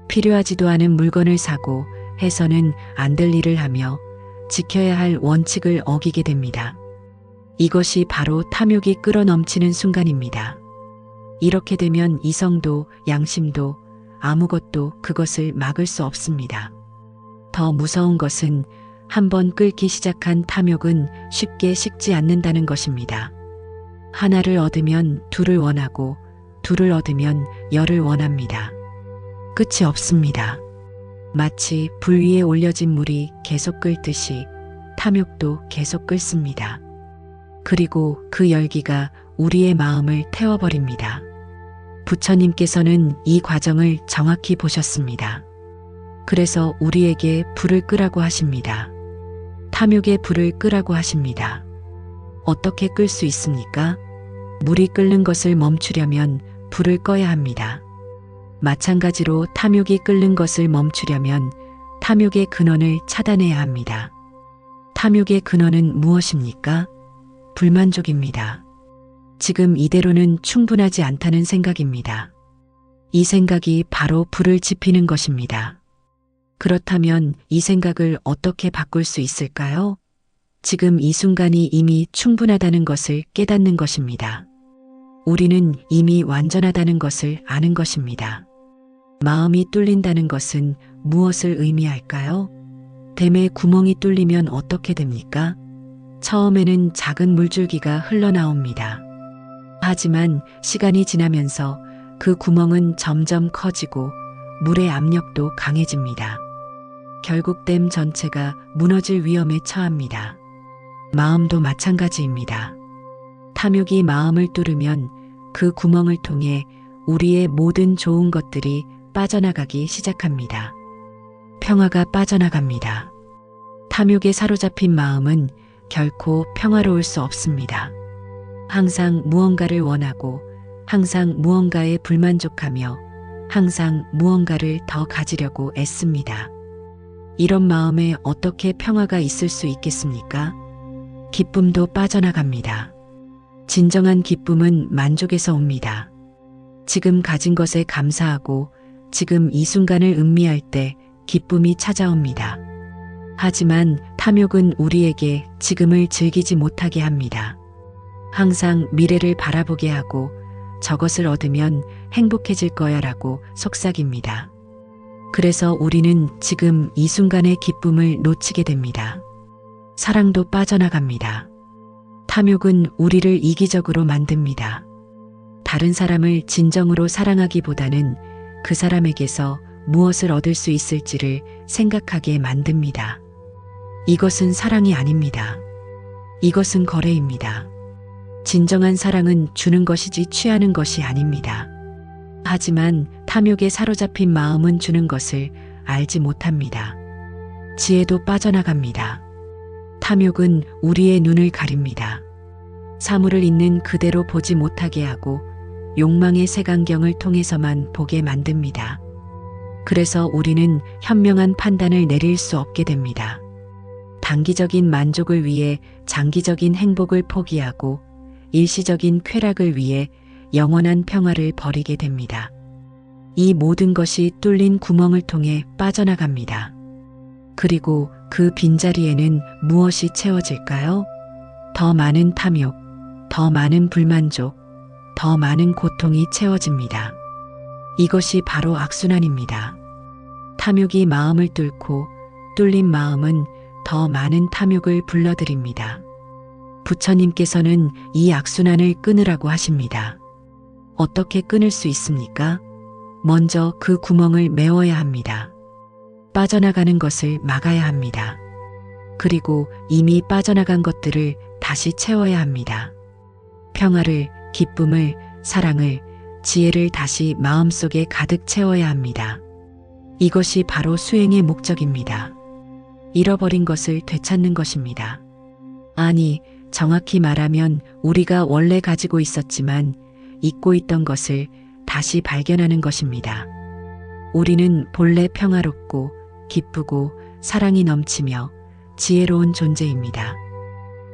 S1: 필요하지도 않은 물건을 사고 해서는 안 될 일을 하며 지켜야 할 원칙을 어기게 됩니다. 이것이 바로 탐욕이 끓어 넘치는 순간입니다. 이렇게 되면 이성도 양심도 아무것도 그것을 막을 수 없습니다. 더 무서운 것은 한번 끓기 시작한 탐욕은 쉽게 식지 않는다는 것입니다. 하나를 얻으면 둘을 원하고 둘을 얻으면 열을 원합니다. 끝이 없습니다. 마치 불 위에 올려진 물이 계속 끓듯이 탐욕도 계속 끓습니다. 그리고 그 열기가 우리의 마음을 태워버립니다. 부처님께서는 이 과정을 정확히 보셨습니다. 그래서 우리에게 불을 끄라고 하십니다. 탐욕의 불을 끄라고 하십니다. 어떻게 끌 수 있습니까? 물이 끓는 것을 멈추려면 불을 꺼야 합니다. 마찬가지로 탐욕이 끓는 것을 멈추려면 탐욕의 근원을 차단해야 합니다. 탐욕의 근원은 무엇입니까? 불만족입니다. 지금 이대로는 충분하지 않다는 생각입니다. 이 생각이 바로 불을 지피는 것입니다. 그렇다면 이 생각을 어떻게 바꿀 수 있을까요? 지금 이 순간이 이미 충분하다는 것을 깨닫는 것입니다. 우리는 이미 완전하다는 것을 아는 것입니다. 마음이 뚫린다는 것은 무엇을 의미할까요? 댐에 구멍이 뚫리면 어떻게 됩니까? 처음에는 작은 물줄기가 흘러나옵니다. 하지만 시간이 지나면서 그 구멍은 점점 커지고 물의 압력도 강해집니다. 결국 댐 전체가 무너질 위험에 처합니다. 마음도 마찬가지입니다. 탐욕이 마음을 뚫으면 그 구멍을 통해 우리의 모든 좋은 것들이 빠져나가기 시작합니다. 평화가 빠져나갑니다. 탐욕에 사로잡힌 마음은 결코 평화로울 수 없습니다. 항상 무언가를 원하고 항상 무언가에 불만족하며 항상 무언가를 더 가지려고 애씁니다. 이런 마음에 어떻게 평화가 있을 수 있겠습니까? 기쁨도 빠져나갑니다. 진정한 기쁨은 만족에서 옵니다. 지금 가진 것에 감사하고 지금 이 순간을 음미할 때 기쁨이 찾아옵니다. 하지만 탐욕은 우리에게 지금을 즐기지 못하게 합니다. 항상 미래를 바라보게 하고 저것을 얻으면 행복해질 거야 라고 속삭입니다. 그래서 우리는 지금 이 순간의 기쁨을 놓치게 됩니다. 사랑도 빠져나갑니다. 탐욕은 우리를 이기적으로 만듭니다. 다른 사람을 진정으로 사랑하기보다는 그 사람에게서 무엇을 얻을 수 있을지를 생각하게 만듭니다. 이것은 사랑이 아닙니다. 이것은 거래입니다. 진정한 사랑은 주는 것이지 취하는 것이 아닙니다. 하지만 탐욕에 사로잡힌 마음은 주는 것을 알지 못합니다. 지혜도 빠져나갑니다. 탐욕은 우리의 눈을 가립니다. 사물을 있는 그대로 보지 못하게 하고 욕망의 색안경을 통해서만 보게 만듭니다. 그래서 우리는 현명한 판단을 내릴 수 없게 됩니다. 단기적인 만족을 위해 장기적인 행복을 포기하고 일시적인 쾌락을 위해 영원한 평화를 버리게 됩니다. 이 모든 것이 뚫린 구멍을 통해 빠져나갑니다. 그리고 그 빈자리에는 무엇이 채워질까요? 더 많은 탐욕, 더 많은 불만족, 더 많은 고통이 채워집니다. 이것이 바로 악순환입니다. 탐욕이 마음을 뚫고 뚫린 마음은 더 많은 탐욕을 불러들입니다. 부처님께서는 이 악순환을 끊으라고 하십니다. 어떻게 끊을 수 있습니까? 먼저 그 구멍을 메워야 합니다. 빠져나가는 것을 막아야 합니다. 그리고 이미 빠져나간 것들을 다시 채워야 합니다. 평화를, 기쁨을, 사랑을, 지혜를 다시 마음속에 가득 채워야 합니다. 이것이 바로 수행의 목적입니다. 잃어버린 것을 되찾는 것입니다. 아니, 정확히 말하면 우리가 원래 가지고 있었지만 잊고 있던 것을 다시 발견하는 것입니다. 우리는 본래 평화롭고 기쁘고 사랑이 넘치며 지혜로운 존재입니다.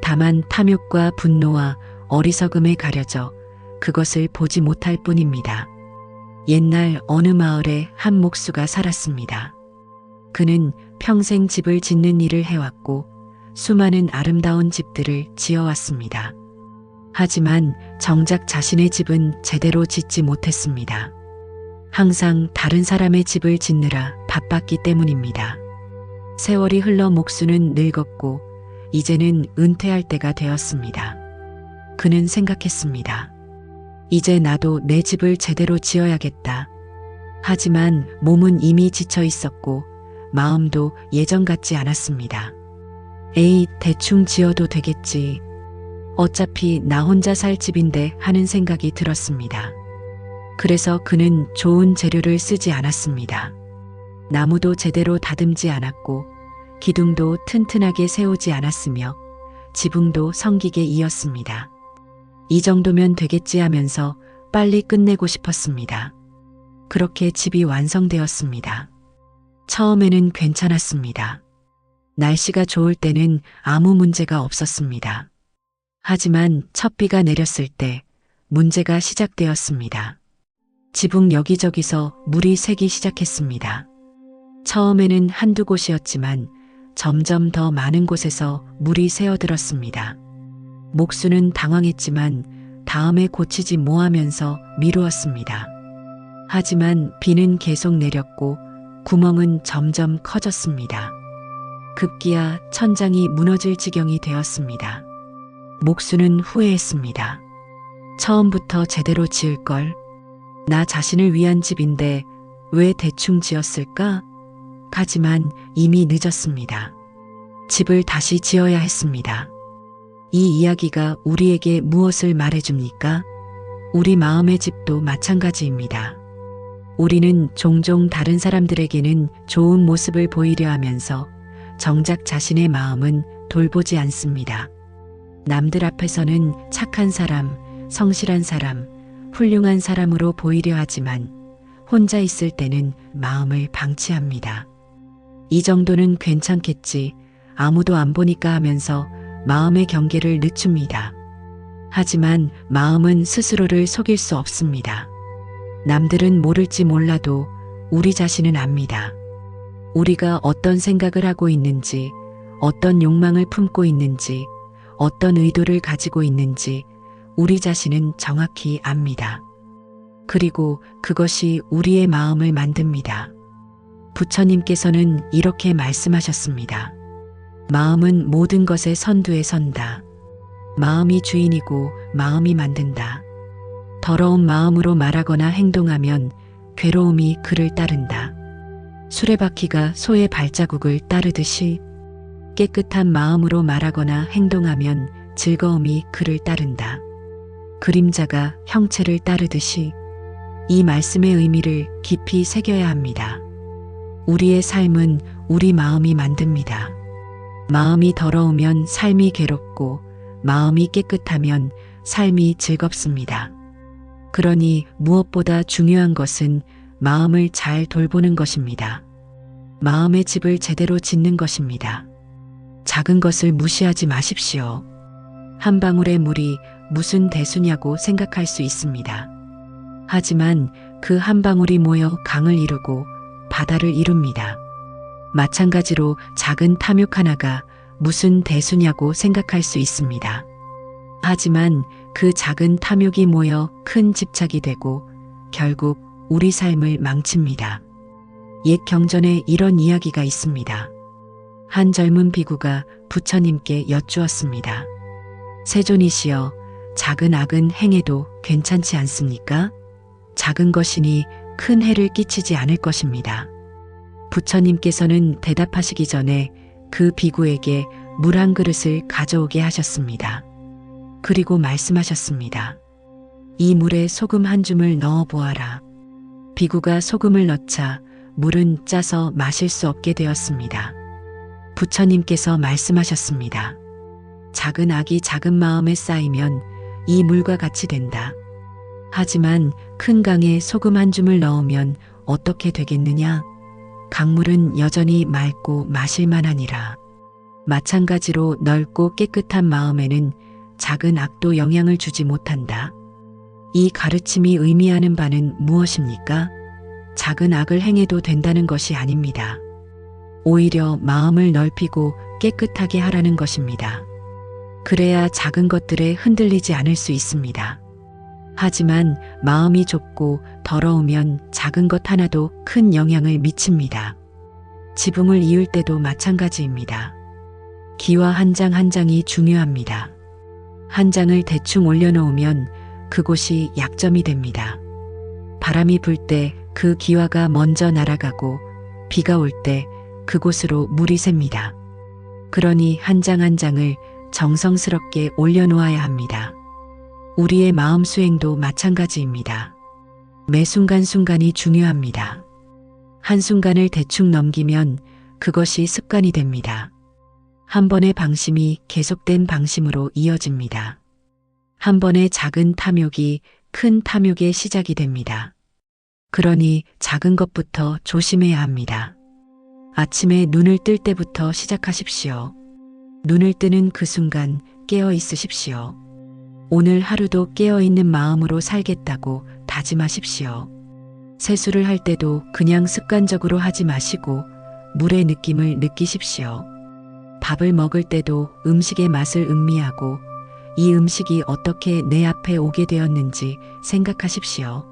S1: 다만 탐욕과 분노와 어리석음에 가려져 그것을 보지 못할 뿐입니다. 옛날 어느 마을에 한 목수가 살았습니다. 그는 평생 집을 짓는 일을 해왔고 수많은 아름다운 집들을 지어왔습니다. 하지만 정작 자신의 집은 제대로 짓지 못했습니다. 항상 다른 사람의 집을 짓느라 바빴기 때문입니다. 세월이 흘러 목수는 늙었고 이제는 은퇴할 때가 되었습니다. 그는 생각했습니다. 이제 나도 내 집을 제대로 지어야겠다. 하지만 몸은 이미 지쳐 있었고 마음도 예전 같지 않았습니다. 에이, 대충 지어도 되겠지. 어차피 나 혼자 살 집인데 하는 생각이 들었습니다. 그래서 그는 좋은 재료를 쓰지 않았습니다. 나무도 제대로 다듬지 않았고 기둥도 튼튼하게 세우지 않았으며 지붕도 성기게 이었습니다. 이 정도면 되겠지 하면서 빨리 끝내고 싶었습니다. 그렇게 집이 완성되었습니다. 처음에는 괜찮았습니다. 날씨가 좋을 때는 아무 문제가 없었습니다. 하지만 첫 비가 내렸을 때 문제가 시작되었습니다. 지붕 여기저기서 물이 새기 시작했습니다. 처음에는 한두 곳이었지만 점점 더 많은 곳에서 물이 새어들었습니다. 목수는 당황했지만 다음에 고치지 뭐 하면서 미루었습니다. 하지만 비는 계속 내렸고 구멍은 점점 커졌습니다. 급기야 천장이 무너질 지경이 되었습니다. 목수는 후회했습니다. 처음부터 제대로 지을걸. 나 자신을 위한 집인데 왜 대충 지었을까? 하지만 이미 늦었습니다. 집을 다시 지어야 했습니다. 이 이야기가 우리에게 무엇을 말해줍니까? 우리 마음의 집도 마찬가지입니다. 우리는 종종 다른 사람들에게는 좋은 모습을 보이려 하면서 정작 자신의 마음은 돌보지 않습니다. 남들 앞에서는 착한 사람, 성실한 사람, 훌륭한 사람으로 보이려 하지만 혼자 있을 때는 마음을 방치합니다. 이 정도는 괜찮겠지, 아무도 안 보니까 하면서 마음의 경계를 늦춥니다. 하지만 마음은 스스로를 속일 수 없습니다. 남들은 모를지 몰라도 우리 자신은 압니다. 우리가 어떤 생각을 하고 있는지, 어떤 욕망을 품고 있는지, 어떤 의도를 가지고 있는지 우리 자신은 정확히 압니다. 그리고 그것이 우리의 마음을 만듭니다. 부처님께서는 이렇게 말씀하셨습니다. 마음은 모든 것의 선두에 선다. 마음이 주인이고 마음이 만든다. 더러운 마음으로 말하거나 행동하면 괴로움이 그를 따른다. 수레바퀴가 소의 발자국을 따르듯이 깨끗한 마음으로 말하거나 행동하면 즐거움이 그를 따른다. 그림자가 형체를 따르듯이 이 말씀의 의미를 깊이 새겨야 합니다. 우리의 삶은 우리 마음이 만듭니다. 마음이 더러우면 삶이 괴롭고 마음이 깨끗하면 삶이 즐겁습니다. 그러니 무엇보다 중요한 것은 마음을 잘 돌보는 것입니다. 마음의 집을 제대로 짓는 것입니다. 작은 것을 무시하지 마십시오. 한 방울의 물이 무슨 대수냐고 생각할 수 있습니다. 하지만 그 한 방울이 모여 강을 이루고 바다를 이룹니다. 마찬가지로 작은 탐욕 하나가 무슨 대수냐고 생각할 수 있습니다. 하지만 그 작은 탐욕이 모여 큰 집착이 되고 결국 우리 삶을 망칩니다. 옛 경전에 이런 이야기가 있습니다. 한 젊은 비구가 부처님께 여쭈었습니다. 세존이시여, 작은 악은 행해도 괜찮지 않습니까? 작은 것이니 큰 해를 끼치지 않을 것입니다. 부처님께서는 대답하시기 전에 그 비구에게 물 한 그릇을 가져오게 하셨습니다. 그리고 말씀하셨습니다. 이 물에 소금 한 줌을 넣어 보아라. 비구가 소금을 넣자 물은 짜서 마실 수 없게 되었습니다. 부처님께서 말씀하셨습니다. 작은 악이 작은 마음에 쌓이면 이 물과 같이 된다. 하지만 큰 강에 소금 한 줌을 넣으면 어떻게 되겠느냐? 강물은 여전히 맑고 마실만하니라. 마찬가지로 넓고 깨끗한 마음에는 작은 악도 영향을 주지 못한다. 이 가르침이 의미하는 바는 무엇입니까? 작은 악을 행해도 된다는 것이 아닙니다. 오히려 마음을 넓히고 깨끗하게 하라는 것입니다. 그래야 작은 것들에 흔들리지 않을 수 있습니다. 하지만 마음이 좁고 더러우면 작은 것 하나도 큰 영향을 미칩니다. 지붕을 이을 때도 마찬가지입니다. 기와 한 장 한 장이 중요합니다. 한 장을 대충 올려놓으면 그곳이 약점이 됩니다. 바람이 불 때 그 기와가 먼저 날아가고 비가 올 때 그곳으로 물이 셉니다. 그러니 한 장 한 장을 정성스럽게 올려놓아야 합니다. 우리의 마음 수행도 마찬가지입니다. 매 순간순간이 중요합니다. 한순간을 대충 넘기면 그것이 습관이 됩니다. 한 번의 방심이 계속된 방심으로 이어집니다. 한 번의 작은 탐욕이 큰 탐욕의 시작이 됩니다. 그러니 작은 것부터 조심해야 합니다. 아침에 눈을 뜰 때부터 시작하십시오. 눈을 뜨는 그 순간 깨어 있으십시오. 오늘 하루도 깨어있는 마음으로 살겠다고 다짐하십시오. 세수를 할 때도 그냥 습관적으로 하지 마시고 물의 느낌을 느끼십시오. 밥을 먹을 때도 음식의 맛을 음미하고 이 음식이 어떻게 내 앞에 오게 되었는지 생각하십시오.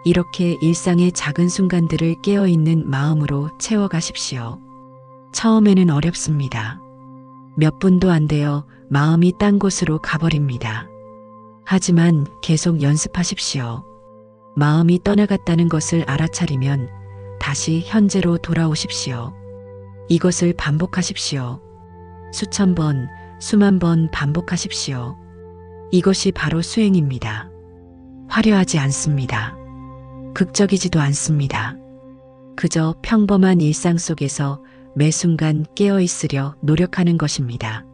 S1: 이렇게 일상의 작은 순간들을 깨어있는 마음으로 채워가십시오. 처음에는 어렵습니다. 몇 분도 안 되어 마음이 딴 곳으로 가버립니다. 하지만 계속 연습하십시오. 마음이 떠나갔다는 것을 알아차리면 다시 현재로 돌아오십시오. 이것을 반복하십시오. 수천 번, 수만 번 반복하십시오. 이것이 바로 수행입니다. 화려하지 않습니다. 극적이지도 않습니다. 그저 평범한 일상 속에서 매 순간 깨어있으려 노력하는 것입니다.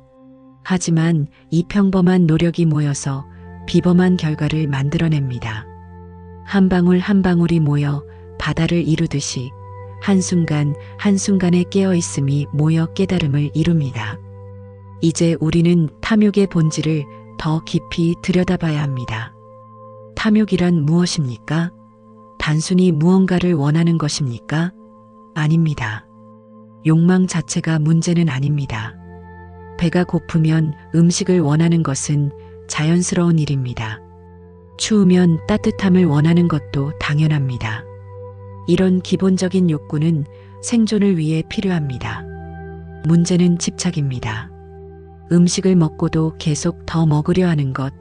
S1: 하지만 이 평범한 노력이 모여서 비범한 결과를 만들어냅니다. 한 방울 한 방울이 모여 바다를 이루듯이 한순간 한순간의 깨어있음이 모여 깨달음을 이룹니다. 이제 우리는 탐욕의 본질을 더 깊이 들여다봐야 합니다. 탐욕이란 무엇입니까? 단순히 무언가를 원하는 것입니까? 아닙니다. 욕망 자체가 문제는 아닙니다. 배가 고프면 음식을 원하는 것은 자연스러운 일입니다. 추우면 따뜻함을 원하는 것도 당연합니다. 이런 기본적인 욕구는 생존을 위해 필요합니다. 문제는 집착입니다. 음식을 먹고도 계속 더 먹으려 하는 것,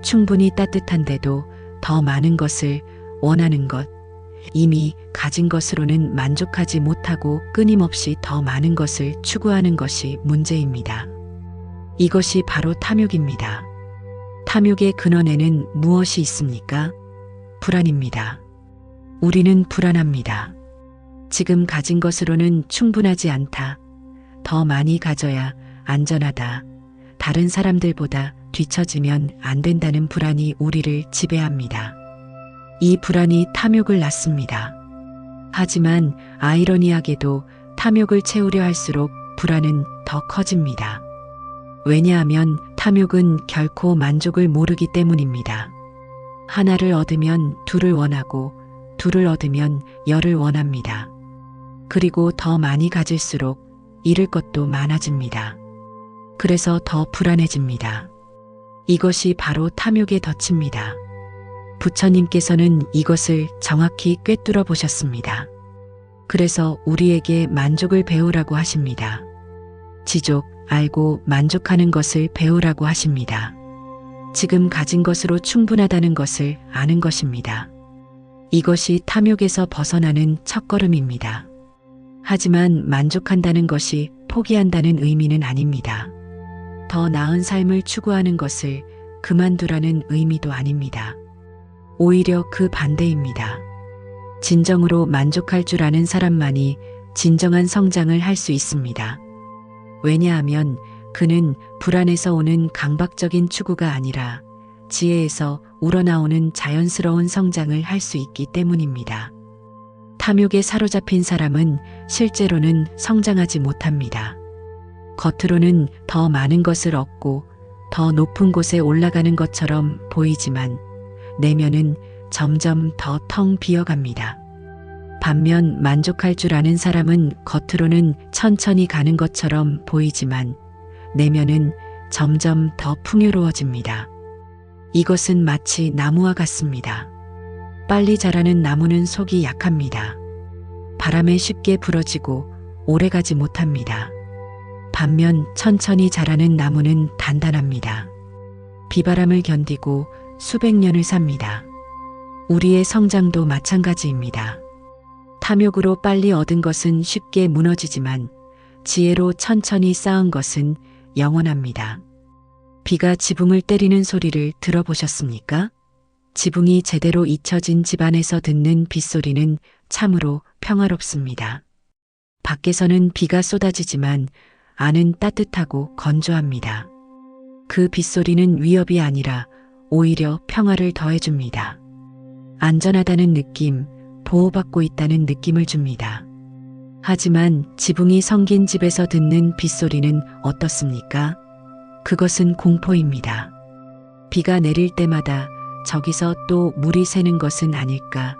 S1: 충분히 따뜻한데도 더 많은 것을 원하는 것, 이미 가진 것으로는 만족하지 못하고 끊임없이 더 많은 것을 추구하는 것이 문제입니다. 이것이 바로 탐욕입니다. 탐욕의 근원에는 무엇이 있습니까? 불안입니다. 우리는 불안합니다. 지금 가진 것으로는 충분하지 않다. 더 많이 가져야 안전하다. 다른 사람들보다 뒤처지면 안 된다는 불안이 우리를 지배합니다. 이 불안이 탐욕을 낳습니다. 하지만 아이러니하게도 탐욕을 채우려 할수록 불안은 더 커집니다. 왜냐하면 탐욕은 결코 만족을 모르기 때문입니다. 하나를 얻으면 둘을 원하고 둘을 얻으면 열을 원합니다. 그리고 더 많이 가질수록 잃을 것도 많아집니다. 그래서 더 불안해집니다. 이것이 바로 탐욕의 덫입니다. 부처님께서는 이것을 정확히 꿰뚫어 보셨습니다. 그래서 우리에게 만족을 배우라고 하십니다. 지족, 알고 만족하는 것을 배우라고 하십니다. 지금 가진 것으로 충분하다는 것을 아는 것입니다. 이것이 탐욕에서 벗어나는 첫걸음입니다. 하지만 만족한다는 것이 포기한다는 의미는 아닙니다. 더 나은 삶을 추구하는 것을 그만두라는 의미도 아닙니다. 오히려 그 반대입니다. 진정으로 만족할 줄 아는 사람만이 진정한 성장을 할 수 있습니다. 왜냐하면 그는 불안에서 오는 강박적인 추구가 아니라 지혜에서 우러나오는 자연스러운 성장을 할 수 있기 때문입니다. 탐욕에 사로잡힌 사람은 실제로는 성장하지 못합니다. 겉으로는 더 많은 것을 얻고 더 높은 곳에 올라가는 것처럼 보이지만 내면은 점점 더 텅 비어갑니다. 반면 만족할 줄 아는 사람은 겉으로는 천천히 가는 것처럼 보이지만 내면은 점점 더 풍요로워집니다. 이것은 마치 나무와 같습니다. 빨리 자라는 나무는 속이 약합니다. 바람에 쉽게 부러지고 오래가지 못합니다. 반면 천천히 자라는 나무는 단단합니다. 비바람을 견디고 수백 년을 삽니다. 우리의 성장도 마찬가지입니다. 탐욕으로 빨리 얻은 것은 쉽게 무너지지만 지혜로 천천히 쌓은 것은 영원합니다. 비가 지붕을 때리는 소리를 들어보셨습니까? 지붕이 제대로 잊혀진 집안에서 듣는 빗소리는 참으로 평화롭습니다. 밖에서는 비가 쏟아지지만 안은 따뜻하고 건조합니다. 그 빗소리는 위협이 아니라 오히려 평화를 더해줍니다. 안전하다는 느낌, 보호받고 있다는 느낌을 줍니다. 하지만 지붕이 성긴 집에서 듣는 빗소리는 어떻습니까? 그것은 공포입니다. 비가 내릴 때마다 저기서 또 물이 새는 것은 아닐까,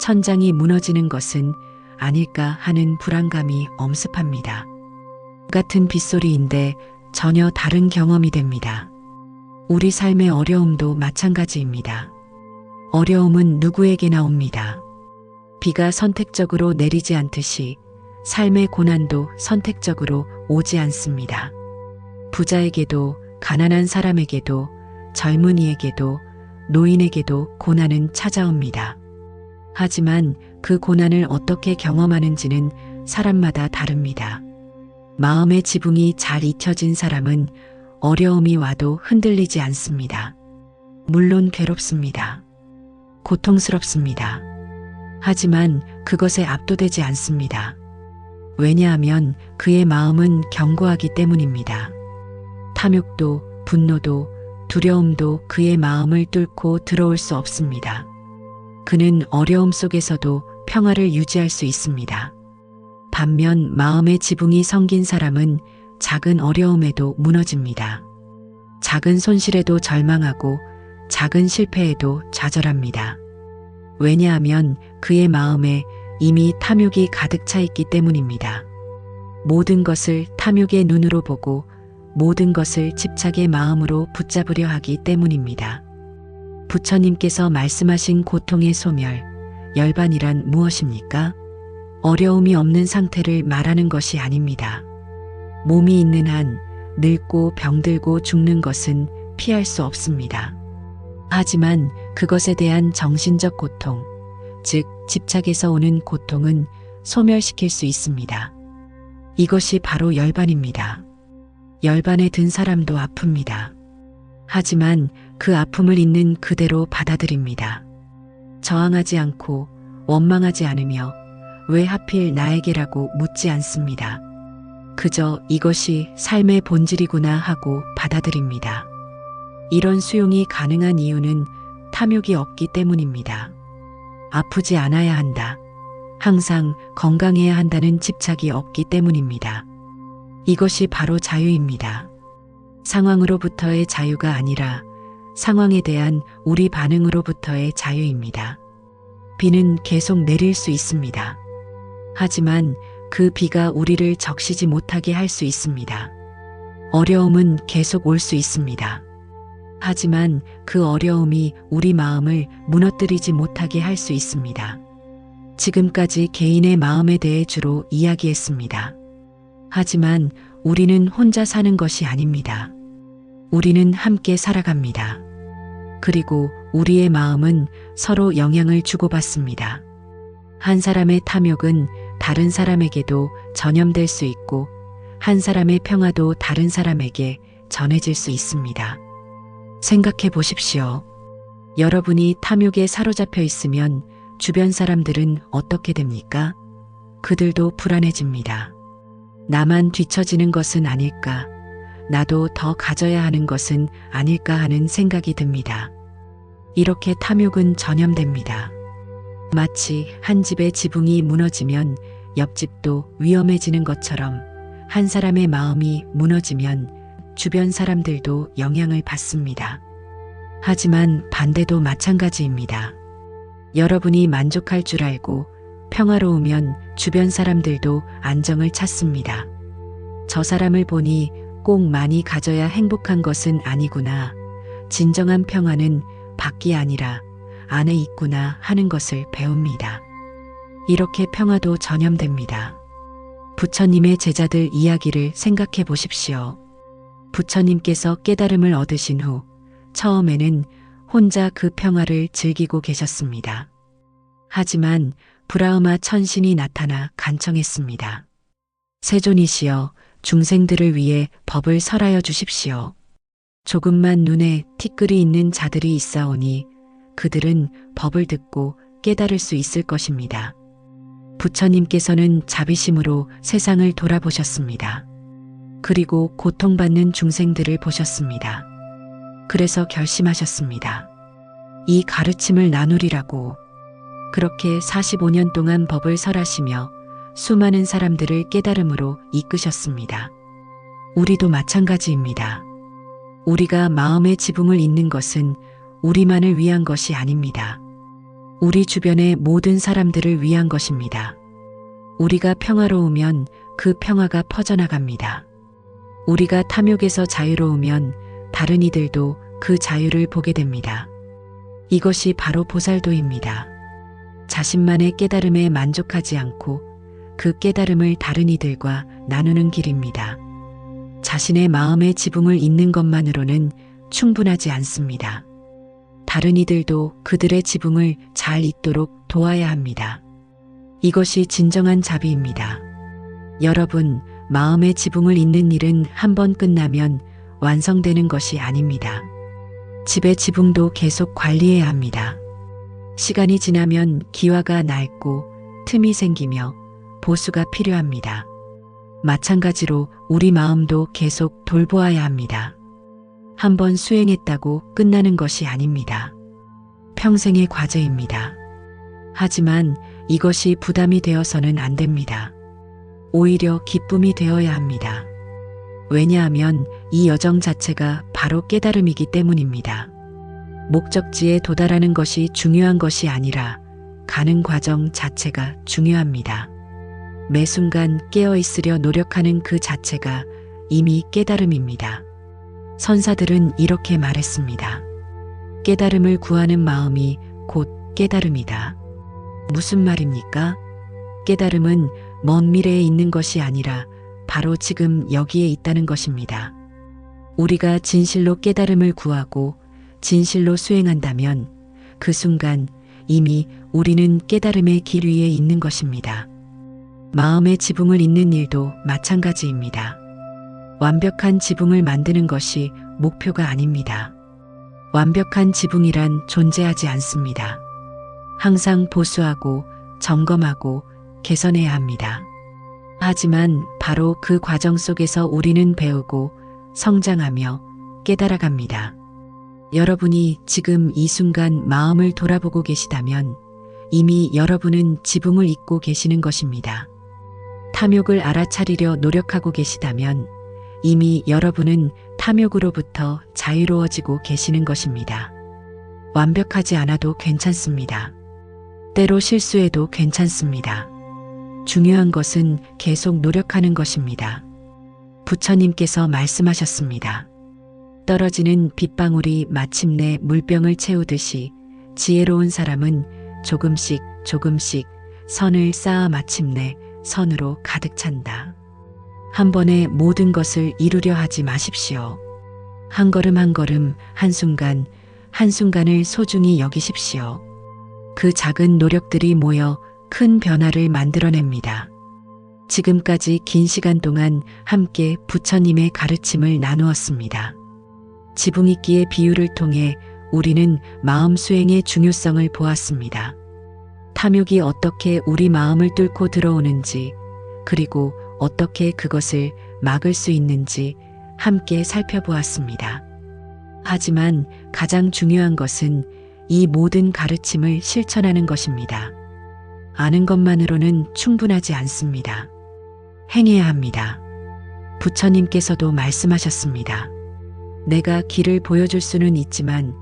S1: 천장이 무너지는 것은 아닐까 하는 불안감이 엄습합니다. 같은 빗소리인데 전혀 다른 경험이 됩니다. 우리 삶의 어려움도 마찬가지입니다. 어려움은 누구에게나 옵니다. 비가 선택적으로 내리지 않듯이 삶의 고난도 선택적으로 오지 않습니다. 부자에게도 가난한 사람에게도 젊은이에게도 노인에게도 고난은 찾아옵니다. 하지만 그 고난을 어떻게 경험하는지는 사람마다 다릅니다. 마음의 지붕이 잘 잊혀진 사람은 어려움이 와도 흔들리지 않습니다. 물론 괴롭습니다. 고통스럽습니다. 하지만 그것에 압도되지 않습니다. 왜냐하면 그의 마음은 견고하기 때문입니다. 탐욕도 분노도 두려움도 그의 마음을 뚫고 들어올 수 없습니다. 그는 어려움 속에서도 평화를 유지할 수 있습니다. 반면 마음의 지붕이 성긴 사람은 작은 어려움에도 무너집니다. 작은 손실에도 절망하고 작은 실패에도 좌절합니다. 왜냐하면 그의 마음에 이미 탐욕이 가득 차 있기 때문입니다. 모든 것을 탐욕의 눈으로 보고 모든 것을 집착의 마음으로 붙잡으려 하기 때문입니다. 부처님께서 말씀하신 고통의 소멸, 열반이란 무엇입니까? 어려움이 없는 상태를 말하는 것이 아닙니다. 몸이 있는 한 늙고 병들고 죽는 것은 피할 수 없습니다. 하지만 그것에 대한 정신적 고통, 즉 집착에서 오는 고통은 소멸시킬 수 있습니다. 이것이 바로 열반입니다. 열반에 든 사람도 아픕니다. 하지만 그 아픔을 있는 그대로 받아들입니다. 저항하지 않고 원망하지 않으며 왜 하필 나에게라고 묻지 않습니다. 그저 이것이 삶의 본질이구나 하고 받아들입니다. 이런 수용이 가능한 이유는 탐욕이 없기 때문입니다. 아프지 않아야 한다. 항상 건강해야 한다는 집착이 없기 때문입니다. 이것이 바로 자유입니다. 상황으로부터의 자유가 아니라 상황에 대한 우리 반응으로부터의 자유입니다. 비는 계속 내릴 수 있습니다. 하지만 그 비가 우리를 적시지 못하게 할 수 있습니다. 어려움은 계속 올 수 있습니다. 하지만 그 어려움이 우리 마음을 무너뜨리지 못하게 할 수 있습니다. 지금까지 개인의 마음에 대해 주로 이야기했습니다. 하지만 우리는 혼자 사는 것이 아닙니다. 우리는 함께 살아갑니다. 그리고 우리의 마음은 서로 영향을 주고받습니다. 한 사람의 탐욕은 다른 사람에게도 전염될 수 있고 한 사람의 평화도 다른 사람에게 전해질 수 있습니다. 생각해 보십시오. 여러분이 탐욕에 사로잡혀 있으면 주변 사람들은 어떻게 됩니까? 그들도 불안해집니다. 나만 뒤처지는 것은 아닐까? 나도 더 가져야 하는 것은 아닐까 하는 생각이 듭니다. 이렇게 탐욕은 전염됩니다. 마치 한 집의 지붕이 무너지면 옆집도 위험해지는 것처럼 한 사람의 마음이 무너지면 주변 사람들도 영향을 받습니다. 하지만 반대도 마찬가지입니다. 여러분이 만족할 줄 알고 평화로우면 주변 사람들도 안정을 찾습니다. 저 사람을 보니 꼭 많이 가져야 행복한 것은 아니구나. 진정한 평화는 밖이 아니라 안에 있구나 하는 것을 배웁니다. 이렇게 평화도 전염됩니다. 부처님의 제자들 이야기를 생각해 보십시오. 부처님께서 깨달음을 얻으신 후 처음에는 혼자 그 평화를 즐기고 계셨습니다. 하지만 브라흐마 천신이 나타나 간청했습니다. 세존이시여, 중생들을 위해 법을 설하여 주십시오. 조금만 눈에 티끌이 있는 자들이 있사오니 그들은 법을 듣고 깨달을 수 있을 것입니다. 부처님께서는 자비심으로 세상을 돌아보셨습니다. 그리고 고통받는 중생들을 보셨습니다. 그래서 결심하셨습니다. 이 가르침을 나누리라고. 그렇게 45년 동안 법을 설하시며 수많은 사람들을 깨달음으로 이끄셨습니다. 우리도 마찬가지입니다. 우리가 마음의 지붕을 잇는 것은 우리만을 위한 것이 아닙니다. 우리 주변의 모든 사람들을 위한 것입니다. 우리가 평화로우면 그 평화가 퍼져나갑니다. 우리가 탐욕에서 자유로우면 다른 이들도 그 자유를 보게 됩니다. 이것이 바로 보살도입니다. 자신만의 깨달음에 만족하지 않고 그 깨달음을 다른 이들과 나누는 길입니다. 자신의 마음의 지붕을 잇는 것만으로는 충분하지 않습니다. 다른 이들도 그들의 지붕을 잘 잇도록 도와야 합니다. 이것이 진정한 자비입니다. 여러분, 마음의 지붕을 잇는 일은 한 번 끝나면 완성되는 것이 아닙니다. 집의 지붕도 계속 관리해야 합니다. 시간이 지나면 기와가 낡고 틈이 생기며 보수가 필요합니다. 마찬가지로 우리 마음도 계속 돌보아야 합니다. 한번 수행했다고 끝나는 것이 아닙니다. 평생의 과제입니다. 하지만 이것이 부담이 되어서는 안 됩니다. 오히려 기쁨이 되어야 합니다. 왜냐하면 이 여정 자체가 바로 깨달음이기 때문입니다. 목적지에 도달하는 것이 중요한 것이 아니라 가는 과정 자체가 중요합니다. 매 순간 깨어 있으려 노력하는 그 자체가 이미 깨달음입니다. 선사들은 이렇게 말했습니다. 깨달음을 구하는 마음이 곧 깨달음이다. 무슨 말입니까? 깨달음은 먼 미래에 있는 것이 아니라 바로 지금 여기에 있다는 것입니다. 우리가 진실로 깨달음을 구하고 진실로 수행한다면 그 순간 이미 우리는 깨달음의 길 위에 있는 것입니다. 마음의 지붕을 잇는 일도 마찬가지입니다. 완벽한 지붕을 만드는 것이 목표가 아닙니다. 완벽한 지붕이란 존재하지 않습니다. 항상 보수하고 점검하고 개선해야 합니다. 하지만 바로 그 과정 속에서 우리는 배우고 성장하며 깨달아갑니다. 여러분이 지금 이 순간 마음을 돌아보고 계시다면 이미 여러분은 지붕을 잇고 계시는 것입니다. 탐욕을 알아차리려 노력하고 계시다면 이미 여러분은 탐욕으로부터 자유로워지고 계시는 것입니다. 완벽하지 않아도 괜찮습니다. 때로 실수해도 괜찮습니다. 중요한 것은 계속 노력하는 것입니다. 부처님께서 말씀하셨습니다. 떨어지는 빗방울이 마침내 물병을 채우듯이 지혜로운 사람은 조금씩 조금씩 선을 쌓아 마침내 선으로 가득 찬다. 한 번에 모든 것을 이루려 하지 마십시오. 한 걸음 한 걸음, 한순간 한순간을 소중히 여기십시오. 그 작은 노력들이 모여 큰 변화를 만들어냅니다. 지금까지 긴 시간 동안 함께 부처님의 가르침을 나누었습니다. 지붕잇기의 비유를 통해 우리는 마음 수행의 중요성을 보았습니다. 탐욕이 어떻게 우리 마음을 뚫고 들어오는지, 그리고 어떻게 그것을 막을 수 있는지 함께 살펴보았습니다. 하지만 가장 중요한 것은 이 모든 가르침을 실천하는 것입니다. 아는 것만으로는 충분하지 않습니다. 행해야 합니다. 부처님께서도 말씀하셨습니다. 내가 길을 보여줄 수는 있지만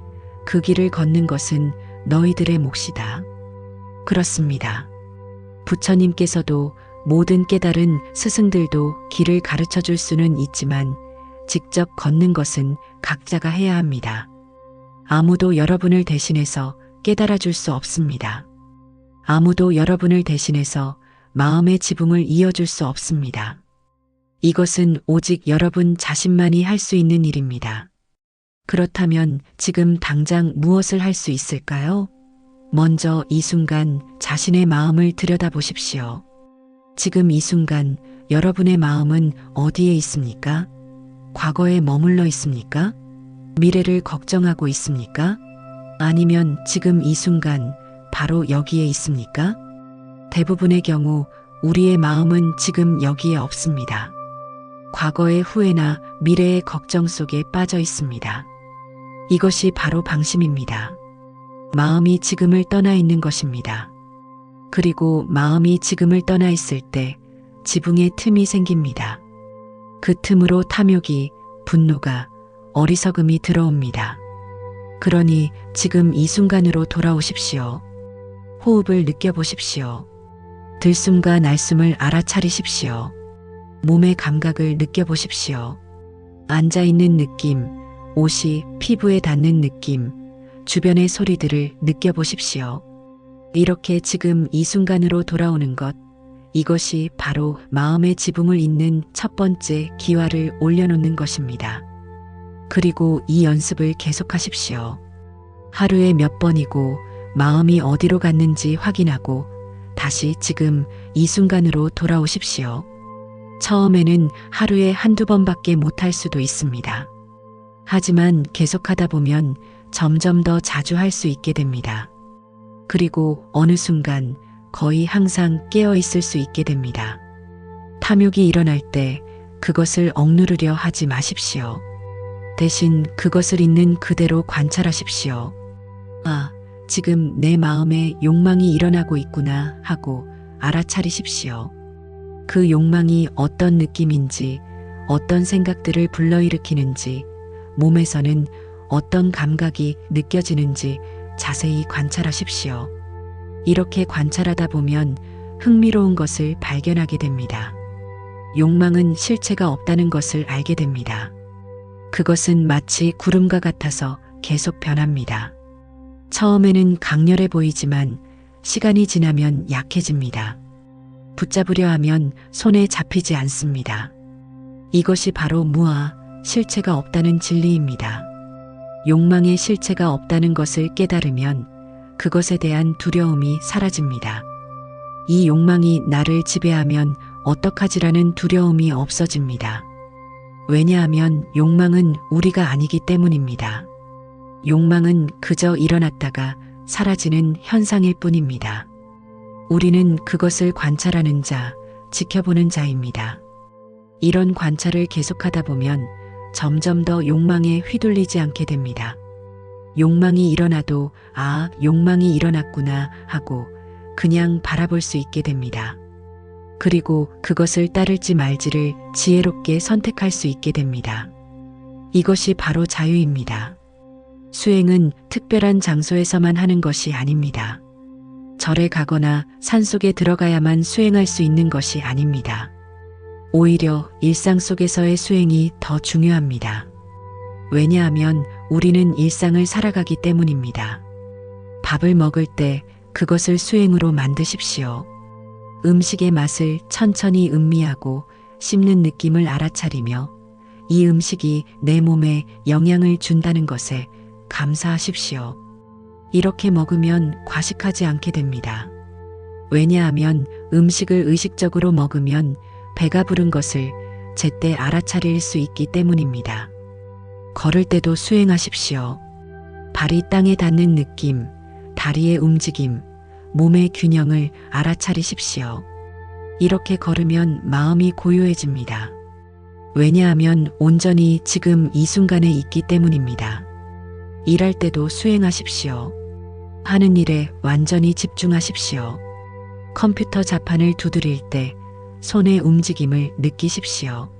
S1: 그 길을 걷는 것은 너희들의 몫이다. 그렇습니다. 부처님께서도 모든 깨달은 스승들도 길을 가르쳐 줄 수는 있지만 직접 걷는 것은 각자가 해야 합니다. 아무도 여러분을 대신해서 깨달아 줄 수 없습니다. 아무도 여러분을 대신해서 마음의 지붕을 이어줄 수 없습니다. 이것은 오직 여러분 자신만이 할 수 있는 일입니다. 그렇다면 지금 당장 무엇을 할 수 있을까요? 먼저 이 순간 자신의 마음을 들여다보십시오. 지금 이 순간 여러분의 마음은 어디에 있습니까? 과거에 머물러 있습니까? 미래를 걱정하고 있습니까? 아니면 지금 이 순간 바로 여기에 있습니까? 대부분의 경우 우리의 마음은 지금 여기에 없습니다. 과거의 후회나 미래의 걱정 속에 빠져 있습니다. 이것이 바로 방심입니다. 마음이 지금을 떠나 있는 것입니다. 그리고 마음이 지금을 떠나 있을 때 지붕에 틈이 생깁니다. 그 틈으로 탐욕이, 분노가, 어리석음이 들어옵니다. 그러니 지금 이 순간으로 돌아오십시오. 호흡을 느껴보십시오. 들숨과 날숨을 알아차리십시오. 몸의 감각을 느껴보십시오. 앉아있는 느낌, 옷이 피부에 닿는 느낌, 주변의 소리들을 느껴보십시오. 이렇게 지금 이 순간으로 돌아오는 것, 이것이 바로 마음의 지붕을 잇는 첫 번째 기와를 올려놓는 것입니다. 그리고 이 연습을 계속하십시오. 하루에 몇 번이고 마음이 어디로 갔는지 확인하고 다시 지금 이 순간으로 돌아오십시오. 처음에는 하루에 한두 번밖에 못할 수도 있습니다. 하지만 계속하다 보면 점점 더 자주 할 수 있게 됩니다. 그리고 어느 순간 거의 항상 깨어 있을 수 있게 됩니다. 탐욕이 일어날 때 그것을 억누르려 하지 마십시오. 대신 그것을 있는 그대로 관찰하십시오. 아, 지금 내 마음에 욕망이 일어나고 있구나 하고 알아차리십시오. 그 욕망이 어떤 느낌인지, 어떤 생각들을 불러일으키는지, 몸에서는 어떤 감각이 느껴지는지 자세히 관찰하십시오. 이렇게 관찰하다 보면 흥미로운 것을 발견하게 됩니다. 욕망은 실체가 없다는 것을 알게 됩니다. 그것은 마치 구름과 같아서 계속 변합니다. 처음에는 강렬해 보이지만 시간이 지나면 약해집니다. 붙잡으려 하면 손에 잡히지 않습니다. 이것이 바로 무아, 실체가 없다는 진리입니다. 욕망의 실체가 없다는 것을 깨달으면 그것에 대한 두려움이 사라집니다. 이 욕망이 나를 지배하면 어떡하지라는 두려움이 없어집니다. 왜냐하면 욕망은 우리가 아니기 때문입니다. 욕망은 그저 일어났다가 사라지는 현상일 뿐입니다. 우리는 그것을 관찰하는 자, 지켜보는 자입니다. 이런 관찰을 계속하다 보면 점점 더 욕망에 휘둘리지 않게 됩니다. 욕망이 일어나도 아, 욕망이 일어났구나 하고 그냥 바라볼 수 있게 됩니다. 그리고 그것을 따를지 말지를 지혜롭게 선택할 수 있게 됩니다. 이것이 바로 자유입니다. 수행은 특별한 장소에서만 하는 것이 아닙니다. 절에 가거나 산속에 들어가야만 수행할 수 있는 것이 아닙니다. 오히려 일상 속에서의 수행이 더 중요합니다. 왜냐하면 우리는 일상을 살아가기 때문입니다. 밥을 먹을 때 그것을 수행으로 만드십시오. 음식의 맛을 천천히 음미하고 씹는 느낌을 알아차리며 이 음식이 내 몸에 영향을 준다는 것에 감사하십시오. 이렇게 먹으면 과식하지 않게 됩니다. 왜냐하면 음식을 의식적으로 먹으면 배가 부른 것을 제때 알아차릴 수 있기 때문입니다. 걸을 때도 수행하십시오. 발이 땅에 닿는 느낌, 다리의 움직임, 몸의 균형을 알아차리십시오. 이렇게 걸으면 마음이 고요해집니다. 왜냐하면 온전히 지금 이 순간에 있기 때문입니다. 일할 때도 수행하십시오. 하는 일에 완전히 집중하십시오. 컴퓨터 자판을 두드릴 때 손의 움직임을 느끼십시오.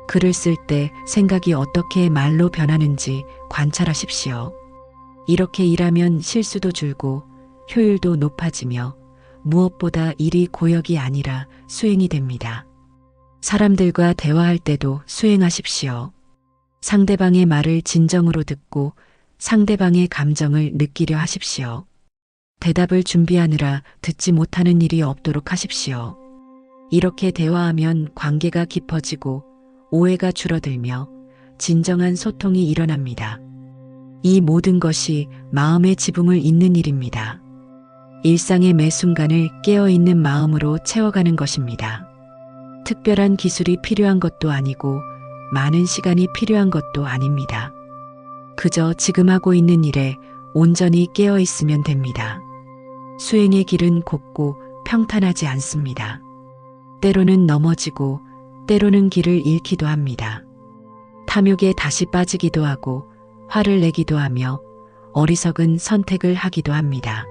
S1: 글을 쓸 때 생각이 어떻게 말로 변하는지 관찰하십시오. 이렇게 일하면 실수도 줄고 효율도 높아지며 무엇보다 일이 고역이 아니라 수행이 됩니다. 사람들과 대화할 때도 수행하십시오. 상대방의 말을 진정으로 듣고 상대방의 감정을 느끼려 하십시오. 대답을 준비하느라 듣지 못하는 일이 없도록 하십시오. 이렇게 대화하면 관계가 깊어지고 오해가 줄어들며 진정한 소통이 일어납니다. 이 모든 것이 마음의 지붕을 잇는 일입니다. 일상의 매 순간을 깨어있는 마음으로 채워가는 것입니다. 특별한 기술이 필요한 것도 아니고 많은 시간이 필요한 것도 아닙니다. 그저 지금 하고 있는 일에 온전히 깨어있으면 됩니다. 수행의 길은 곱고 평탄하지 않습니다. 때로는 넘어지고 때로는 길을 잃기도 합니다. 탐욕에 다시 빠지기도 하고 화를 내기도 하며 어리석은 선택을 하기도 합니다.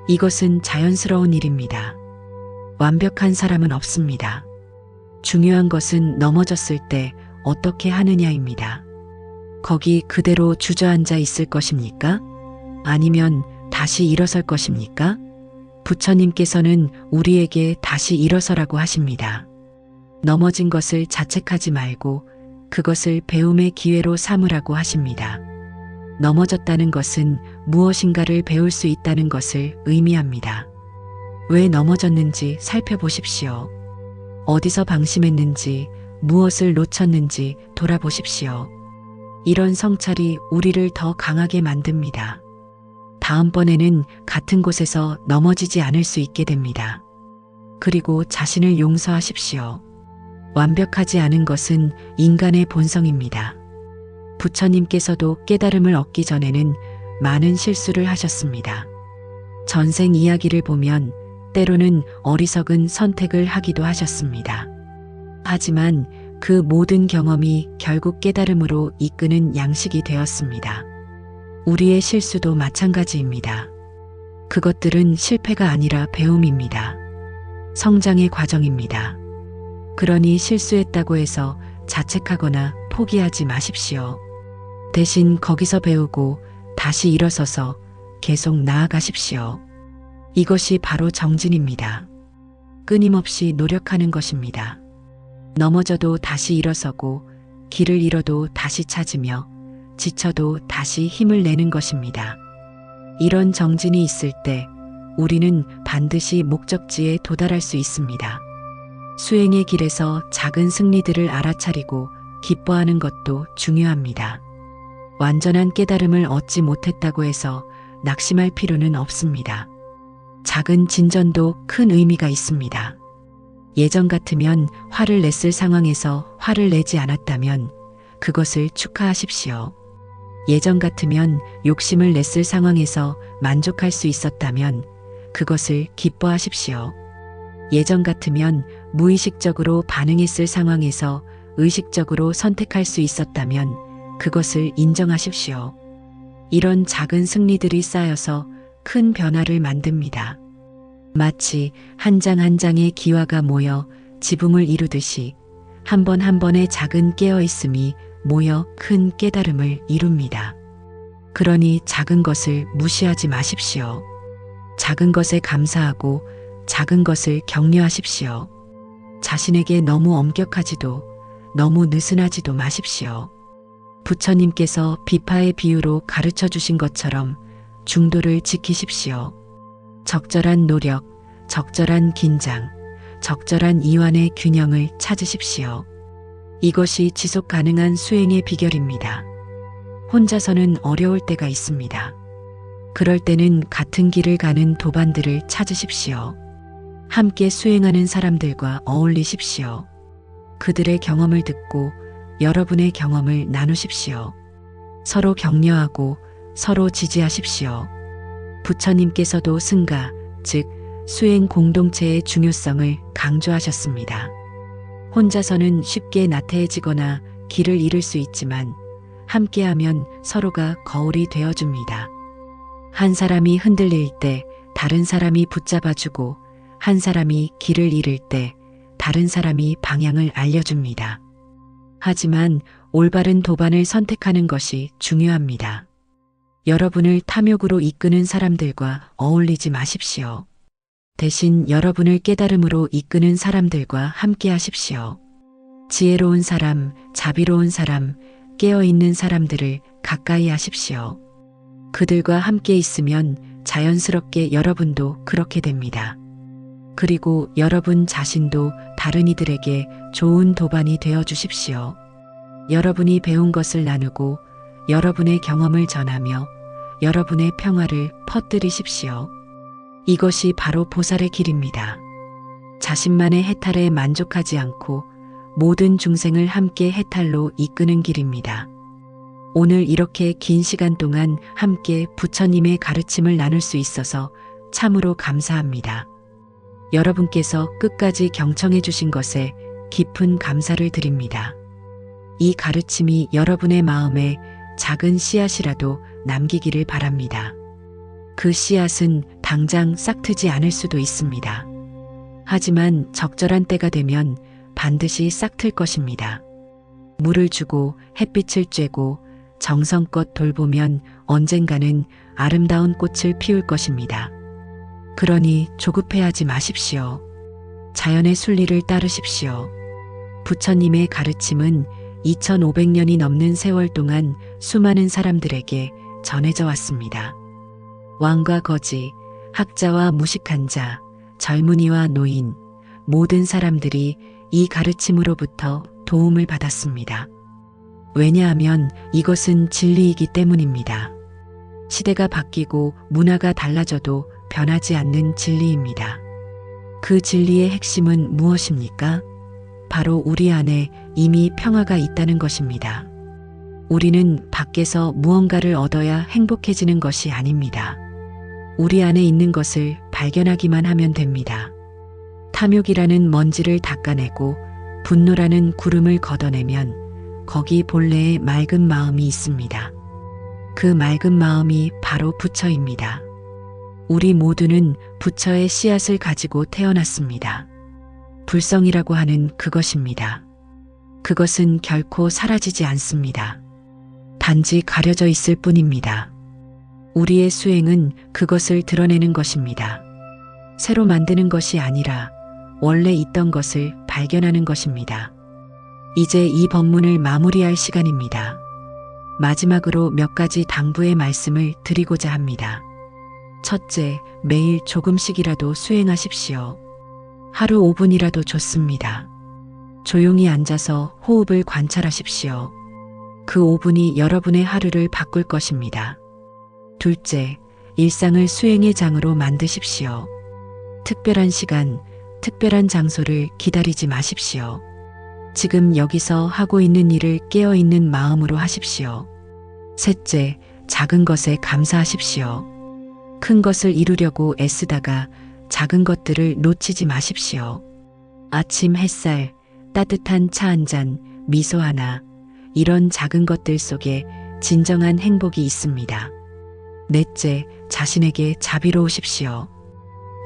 S1: 이것은 자연스러운 일입니다. 완벽한 사람은 없습니다. 중요한 것은 넘어졌을 때 어떻게 하느냐입니다. 거기 그대로 주저앉아 있을 것입니까? 아니면 다시 일어설 것입니까? 부처님께서는 우리에게 다시 일어서라고 하십니다. 넘어진 것을 자책하지 말고 그것을 배움의 기회로 삼으라고 하십니다. 넘어졌다는 것은 무엇인가를 배울 수 있다는 것을 의미합니다. 왜 넘어졌는지 살펴보십시오. 어디서 방심했는지, 무엇을 놓쳤는지 돌아보십시오. 이런 성찰이 우리를 더 강하게 만듭니다. 다음번에는 같은 곳에서 넘어지지 않을 수 있게 됩니다. 그리고 자신을 용서하십시오. 완벽하지 않은 것은 인간의 본성입니다. 부처님께서도 깨달음을 얻기 전에는 많은 실수를 하셨습니다. 전생 이야기를 보면 때로는 어리석은 선택을 하기도 하셨습니다. 하지만 그 모든 경험이 결국 깨달음으로 이끄는 양식이 되었습니다. 우리의 실수도 마찬가지입니다. 그것들은 실패가 아니라 배움입니다. 성장의 과정입니다. 그러니 실수했다고 해서 자책하거나 포기하지 마십시오. 대신 거기서 배우고 다시 일어서서 계속 나아가십시오. 이것이 바로 정진입니다. 끊임없이 노력하는 것입니다. 넘어져도 다시 일어서고 길을 잃어도 다시 찾으며 지쳐도 다시 힘을 내는 것입니다. 이런 정진이 있을 때 우리는 반드시 목적지에 도달할 수 있습니다. 수행의 길에서 작은 승리들을 알아차리고 기뻐하는 것도 중요합니다. 완전한 깨달음을 얻지 못했다고 해서 낙심할 필요는 없습니다. 작은 진전도 큰 의미가 있습니다. 예전 같으면 화를 냈을 상황에서 화를 내지 않았다면 그것을 축하하십시오. 예전 같으면 욕심을 냈을 상황에서 만족할 수 있었다면 그것을 기뻐하십시오. 예전 같으면 무의식적으로 반응했을 상황에서 의식적으로 선택할 수 있었다면 그것을 인정하십시오. 이런 작은 승리들이 쌓여서 큰 변화를 만듭니다. 마치 한 장 한 장의 기와가 모여 지붕을 이루듯이 한 번 한 번의 작은 깨어있음이 모여 큰 깨달음을 이룹니다. 그러니 작은 것을 무시하지 마십시오. 작은 것에 감사하고 작은 것을 격려하십시오. 자신에게 너무 엄격하지도 너무 느슨하지도 마십시오. 부처님께서 비파의 비유로 가르쳐 주신 것처럼 중도를 지키십시오. 적절한 노력, 적절한 긴장, 적절한 이완의 균형을 찾으십시오. 이것이 지속 가능한 수행의 비결입니다. 혼자서는 어려울 때가 있습니다. 그럴 때는 같은 길을 가는 도반들을 찾으십시오. 함께 수행하는 사람들과 어울리십시오. 그들의 경험을 듣고 여러분의 경험을 나누십시오. 서로 격려하고 서로 지지하십시오. 부처님께서도 승가, 즉 수행 공동체의 중요성을 강조하셨습니다. 혼자서는 쉽게 나태해지거나 길을 잃을 수 있지만 함께하면 서로가 거울이 되어줍니다. 한 사람이 흔들릴 때 다른 사람이 붙잡아주고 한 사람이 길을 잃을 때 다른 사람이 방향을 알려줍니다. 하지만 올바른 도반을 선택하는 것이 중요합니다. 여러분을 탐욕으로 이끄는 사람들과 어울리지 마십시오. 대신 여러분을 깨달음으로 이끄는 사람들과 함께 하십시오. 지혜로운 사람, 자비로운 사람, 깨어있는 사람들을 가까이 하십시오. 그들과 함께 있으면 자연스럽게 여러분도 그렇게 됩니다. 그리고 여러분 자신도 다른 이들에게 좋은 도반이 되어 주십시오. 여러분이 배운 것을 나누고 여러분의 경험을 전하며 여러분의 평화를 퍼뜨리십시오. 이것이 바로 보살의 길입니다. 자신만의 해탈에 만족하지 않고 모든 중생을 함께 해탈로 이끄는 길입니다. 오늘 이렇게 긴 시간 동안 함께 부처님의 가르침을 나눌 수 있어서 참으로 감사합니다. 여러분께서 끝까지 경청해 주신 것에 깊은 감사를 드립니다. 이 가르침이 여러분의 마음에 작은 씨앗이라도 남기기를 바랍니다. 그 씨앗은 당장 싹트지 않을 수도 있습니다. 하지만 적절한 때가 되면 반드시 싹틀 것입니다. 물을 주고 햇빛을 쬐고 정성껏 돌보면 언젠가는 아름다운 꽃을 피울 것입니다. 그러니 조급해하지 마십시오. 자연의 순리를 따르십시오. 부처님의 가르침은 2500년이 넘는 세월 동안 수많은 사람들에게 전해져 왔습니다. 왕과 거지, 학자와 무식한 자, 젊은이와 노인, 모든 사람들이 이 가르침으로부터 도움을 받았습니다. 왜냐하면 이것은 진리이기 때문입니다. 시대가 바뀌고 문화가 달라져도 변하지 않는 진리입니다. 그 진리의 핵심은 무엇입니까? 바로 우리 안에 이미 평화가 있다는 것입니다. 우리는 밖에서 무언가를 얻어야 행복해지는 것이 아닙니다. 우리 안에 있는 것을 발견하기만 하면 됩니다. 탐욕이라는 먼지를 닦아내고 분노라는 구름을 걷어내면 거기 본래의 맑은 마음이 있습니다. 그 맑은 마음이 바로 부처입니다. 우리 모두는 부처의 씨앗을 가지고 태어났습니다. 불성이라고 하는 그것입니다. 그것은 결코 사라지지 않습니다. 단지 가려져 있을 뿐입니다. 우리의 수행은 그것을 드러내는 것입니다. 새로 만드는 것이 아니라 원래 있던 것을 발견하는 것입니다. 이제 이 법문을 마무리할 시간입니다. 마지막으로 몇 가지 당부의 말씀을 드리고자 합니다. 첫째, 매일 조금씩이라도 수행하십시오. 하루 5분이라도 좋습니다. 조용히 앉아서 호흡을 관찰하십시오. 그 5분이 여러분의 하루를 바꿀 것입니다. 둘째, 일상을 수행의 장으로 만드십시오. 특별한 시간, 특별한 장소를 기다리지 마십시오. 지금 여기서 하고 있는 일을 깨어있는 마음으로 하십시오. 셋째, 작은 것에 감사하십시오. 큰 것을 이루려고 애쓰다가 작은 것들을 놓치지 마십시오. 아침 햇살, 따뜻한 차 한 잔, 미소 하나, 이런 작은 것들 속에 진정한 행복이 있습니다. 넷째, 자신에게 자비로우십시오.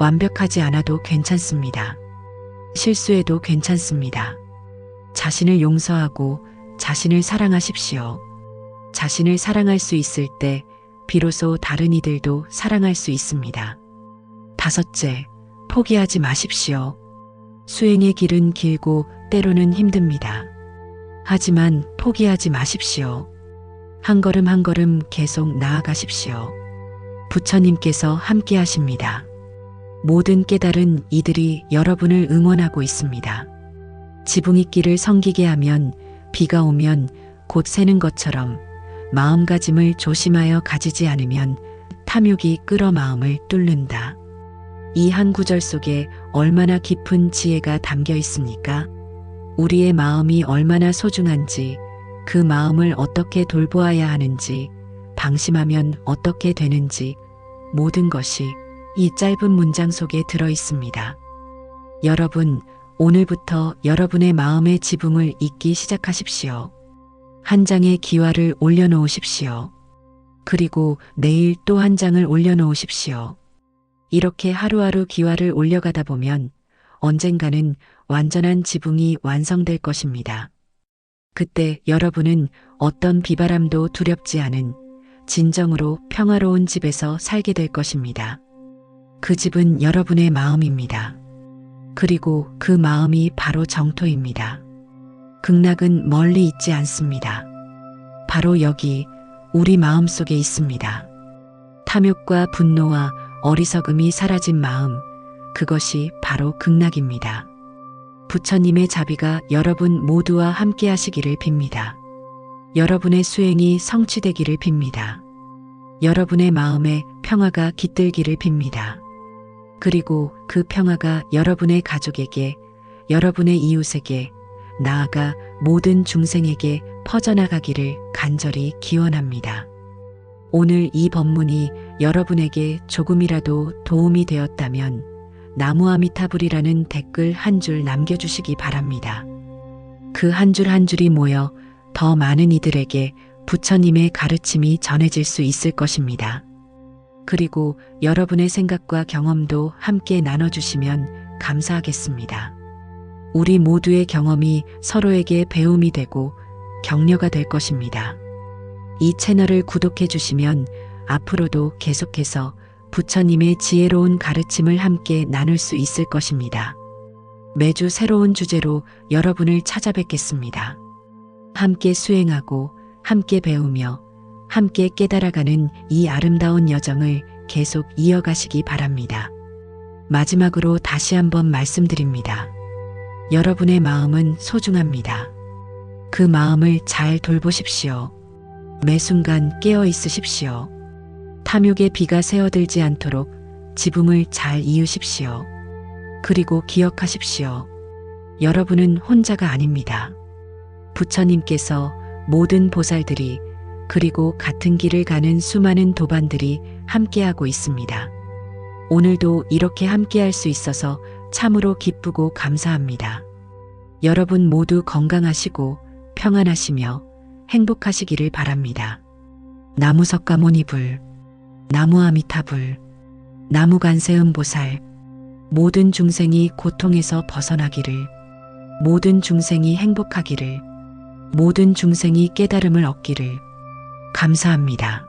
S1: 완벽하지 않아도 괜찮습니다. 실수해도 괜찮습니다. 자신을 용서하고 자신을 사랑하십시오. 자신을 사랑할 수 있을 때 비로소 다른 이들도 사랑할 수 있습니다. 다섯째, 포기하지 마십시오. 수행의 길은 길고 때로는 힘듭니다. 하지만 포기하지 마십시오. 한 걸음 한 걸음 계속 나아가십시오. 부처님께서 함께 하십니다. 모든 깨달은 이들이 여러분을 응원하고 있습니다. 지붕이끼를 섬기게 하면 비가 오면 곧 새는 것처럼 마음가짐을 조심하여 가지지 않으면 탐욕이 끌어 마음을 뚫는다. 이 한 구절 속에 얼마나 깊은 지혜가 담겨 있습니까? 우리의 마음이 얼마나 소중한지, 그 마음을 어떻게 돌보아야 하는지, 방심하면 어떻게 되는지 모든 것이 이 짧은 문장 속에 들어 있습니다. 여러분, 오늘부터 여러분의 마음의 지붕을 잇기 시작하십시오. 한 장의 기와를 올려놓으십시오. 그리고 내일 또 한 장을 올려놓으십시오. 이렇게 하루하루 기와를 올려가다 보면 언젠가는 완전한 지붕이 완성될 것입니다. 그때 여러분은 어떤 비바람도 두렵지 않은 진정으로 평화로운 집에서 살게 될 것입니다. 그 집은 여러분의 마음입니다. 그리고 그 마음이 바로 정토입니다. 극락은 멀리 있지 않습니다. 바로 여기 우리 마음 속에 있습니다. 탐욕과 분노와 어리석음이 사라진 마음, 그것이 바로 극락입니다. 부처님의 자비가 여러분 모두와 함께 하시기를 빕니다. 여러분의 수행이 성취되기를 빕니다. 여러분의 마음에 평화가 깃들기를 빕니다. 그리고 그 평화가 여러분의 가족에게, 여러분의 이웃에게, 나아가 모든 중생에게 퍼져나가기를 간절히 기원합니다. 오늘 이 법문이 여러분에게 조금이라도 도움이 되었다면 나무아미타불이라는 댓글 한 줄 남겨주시기 바랍니다. 그 한 줄 한 줄이 모여 더 많은 이들에게 부처님의 가르침이 전해질 수 있을 것입니다. 그리고 여러분의 생각과 경험도 함께 나눠주시면 감사하겠습니다. 우리 모두의 경험이 서로에게 배움이 되고 격려가 될 것입니다. 이 채널을 구독해 주시면 앞으로도 계속해서 부처님의 지혜로운 가르침을 함께 나눌 수 있을 것입니다. 매주 새로운 주제로 여러분을 찾아뵙겠습니다. 함께 수행하고 함께 배우며 함께 깨달아가는 이 아름다운 여정을 계속 이어가시기 바랍니다. 마지막으로 다시 한번 말씀드립니다. 여러분의 마음은 소중합니다. 그 마음을 잘 돌보십시오. 매 순간 깨어 있으십시오. 탐욕의 비가 새어들지 않도록 지붕을 잘 이으십시오. 그리고 기억하십시오. 여러분은 혼자가 아닙니다. 부처님께서 모든 보살들이 그리고 같은 길을 가는 수많은 도반들이 함께하고 있습니다. 오늘도 이렇게 함께할 수 있어서 참으로 기쁘고 감사합니다. 여러분 모두 건강하시고 평안하시며 행복하시기를 바랍니다. 나무석가모니불, 나무아미타불, 나무관세음보살, 모든 중생이 고통에서 벗어나기를, 모든 중생이 행복하기를, 모든 중생이 깨달음을 얻기를 감사합니다.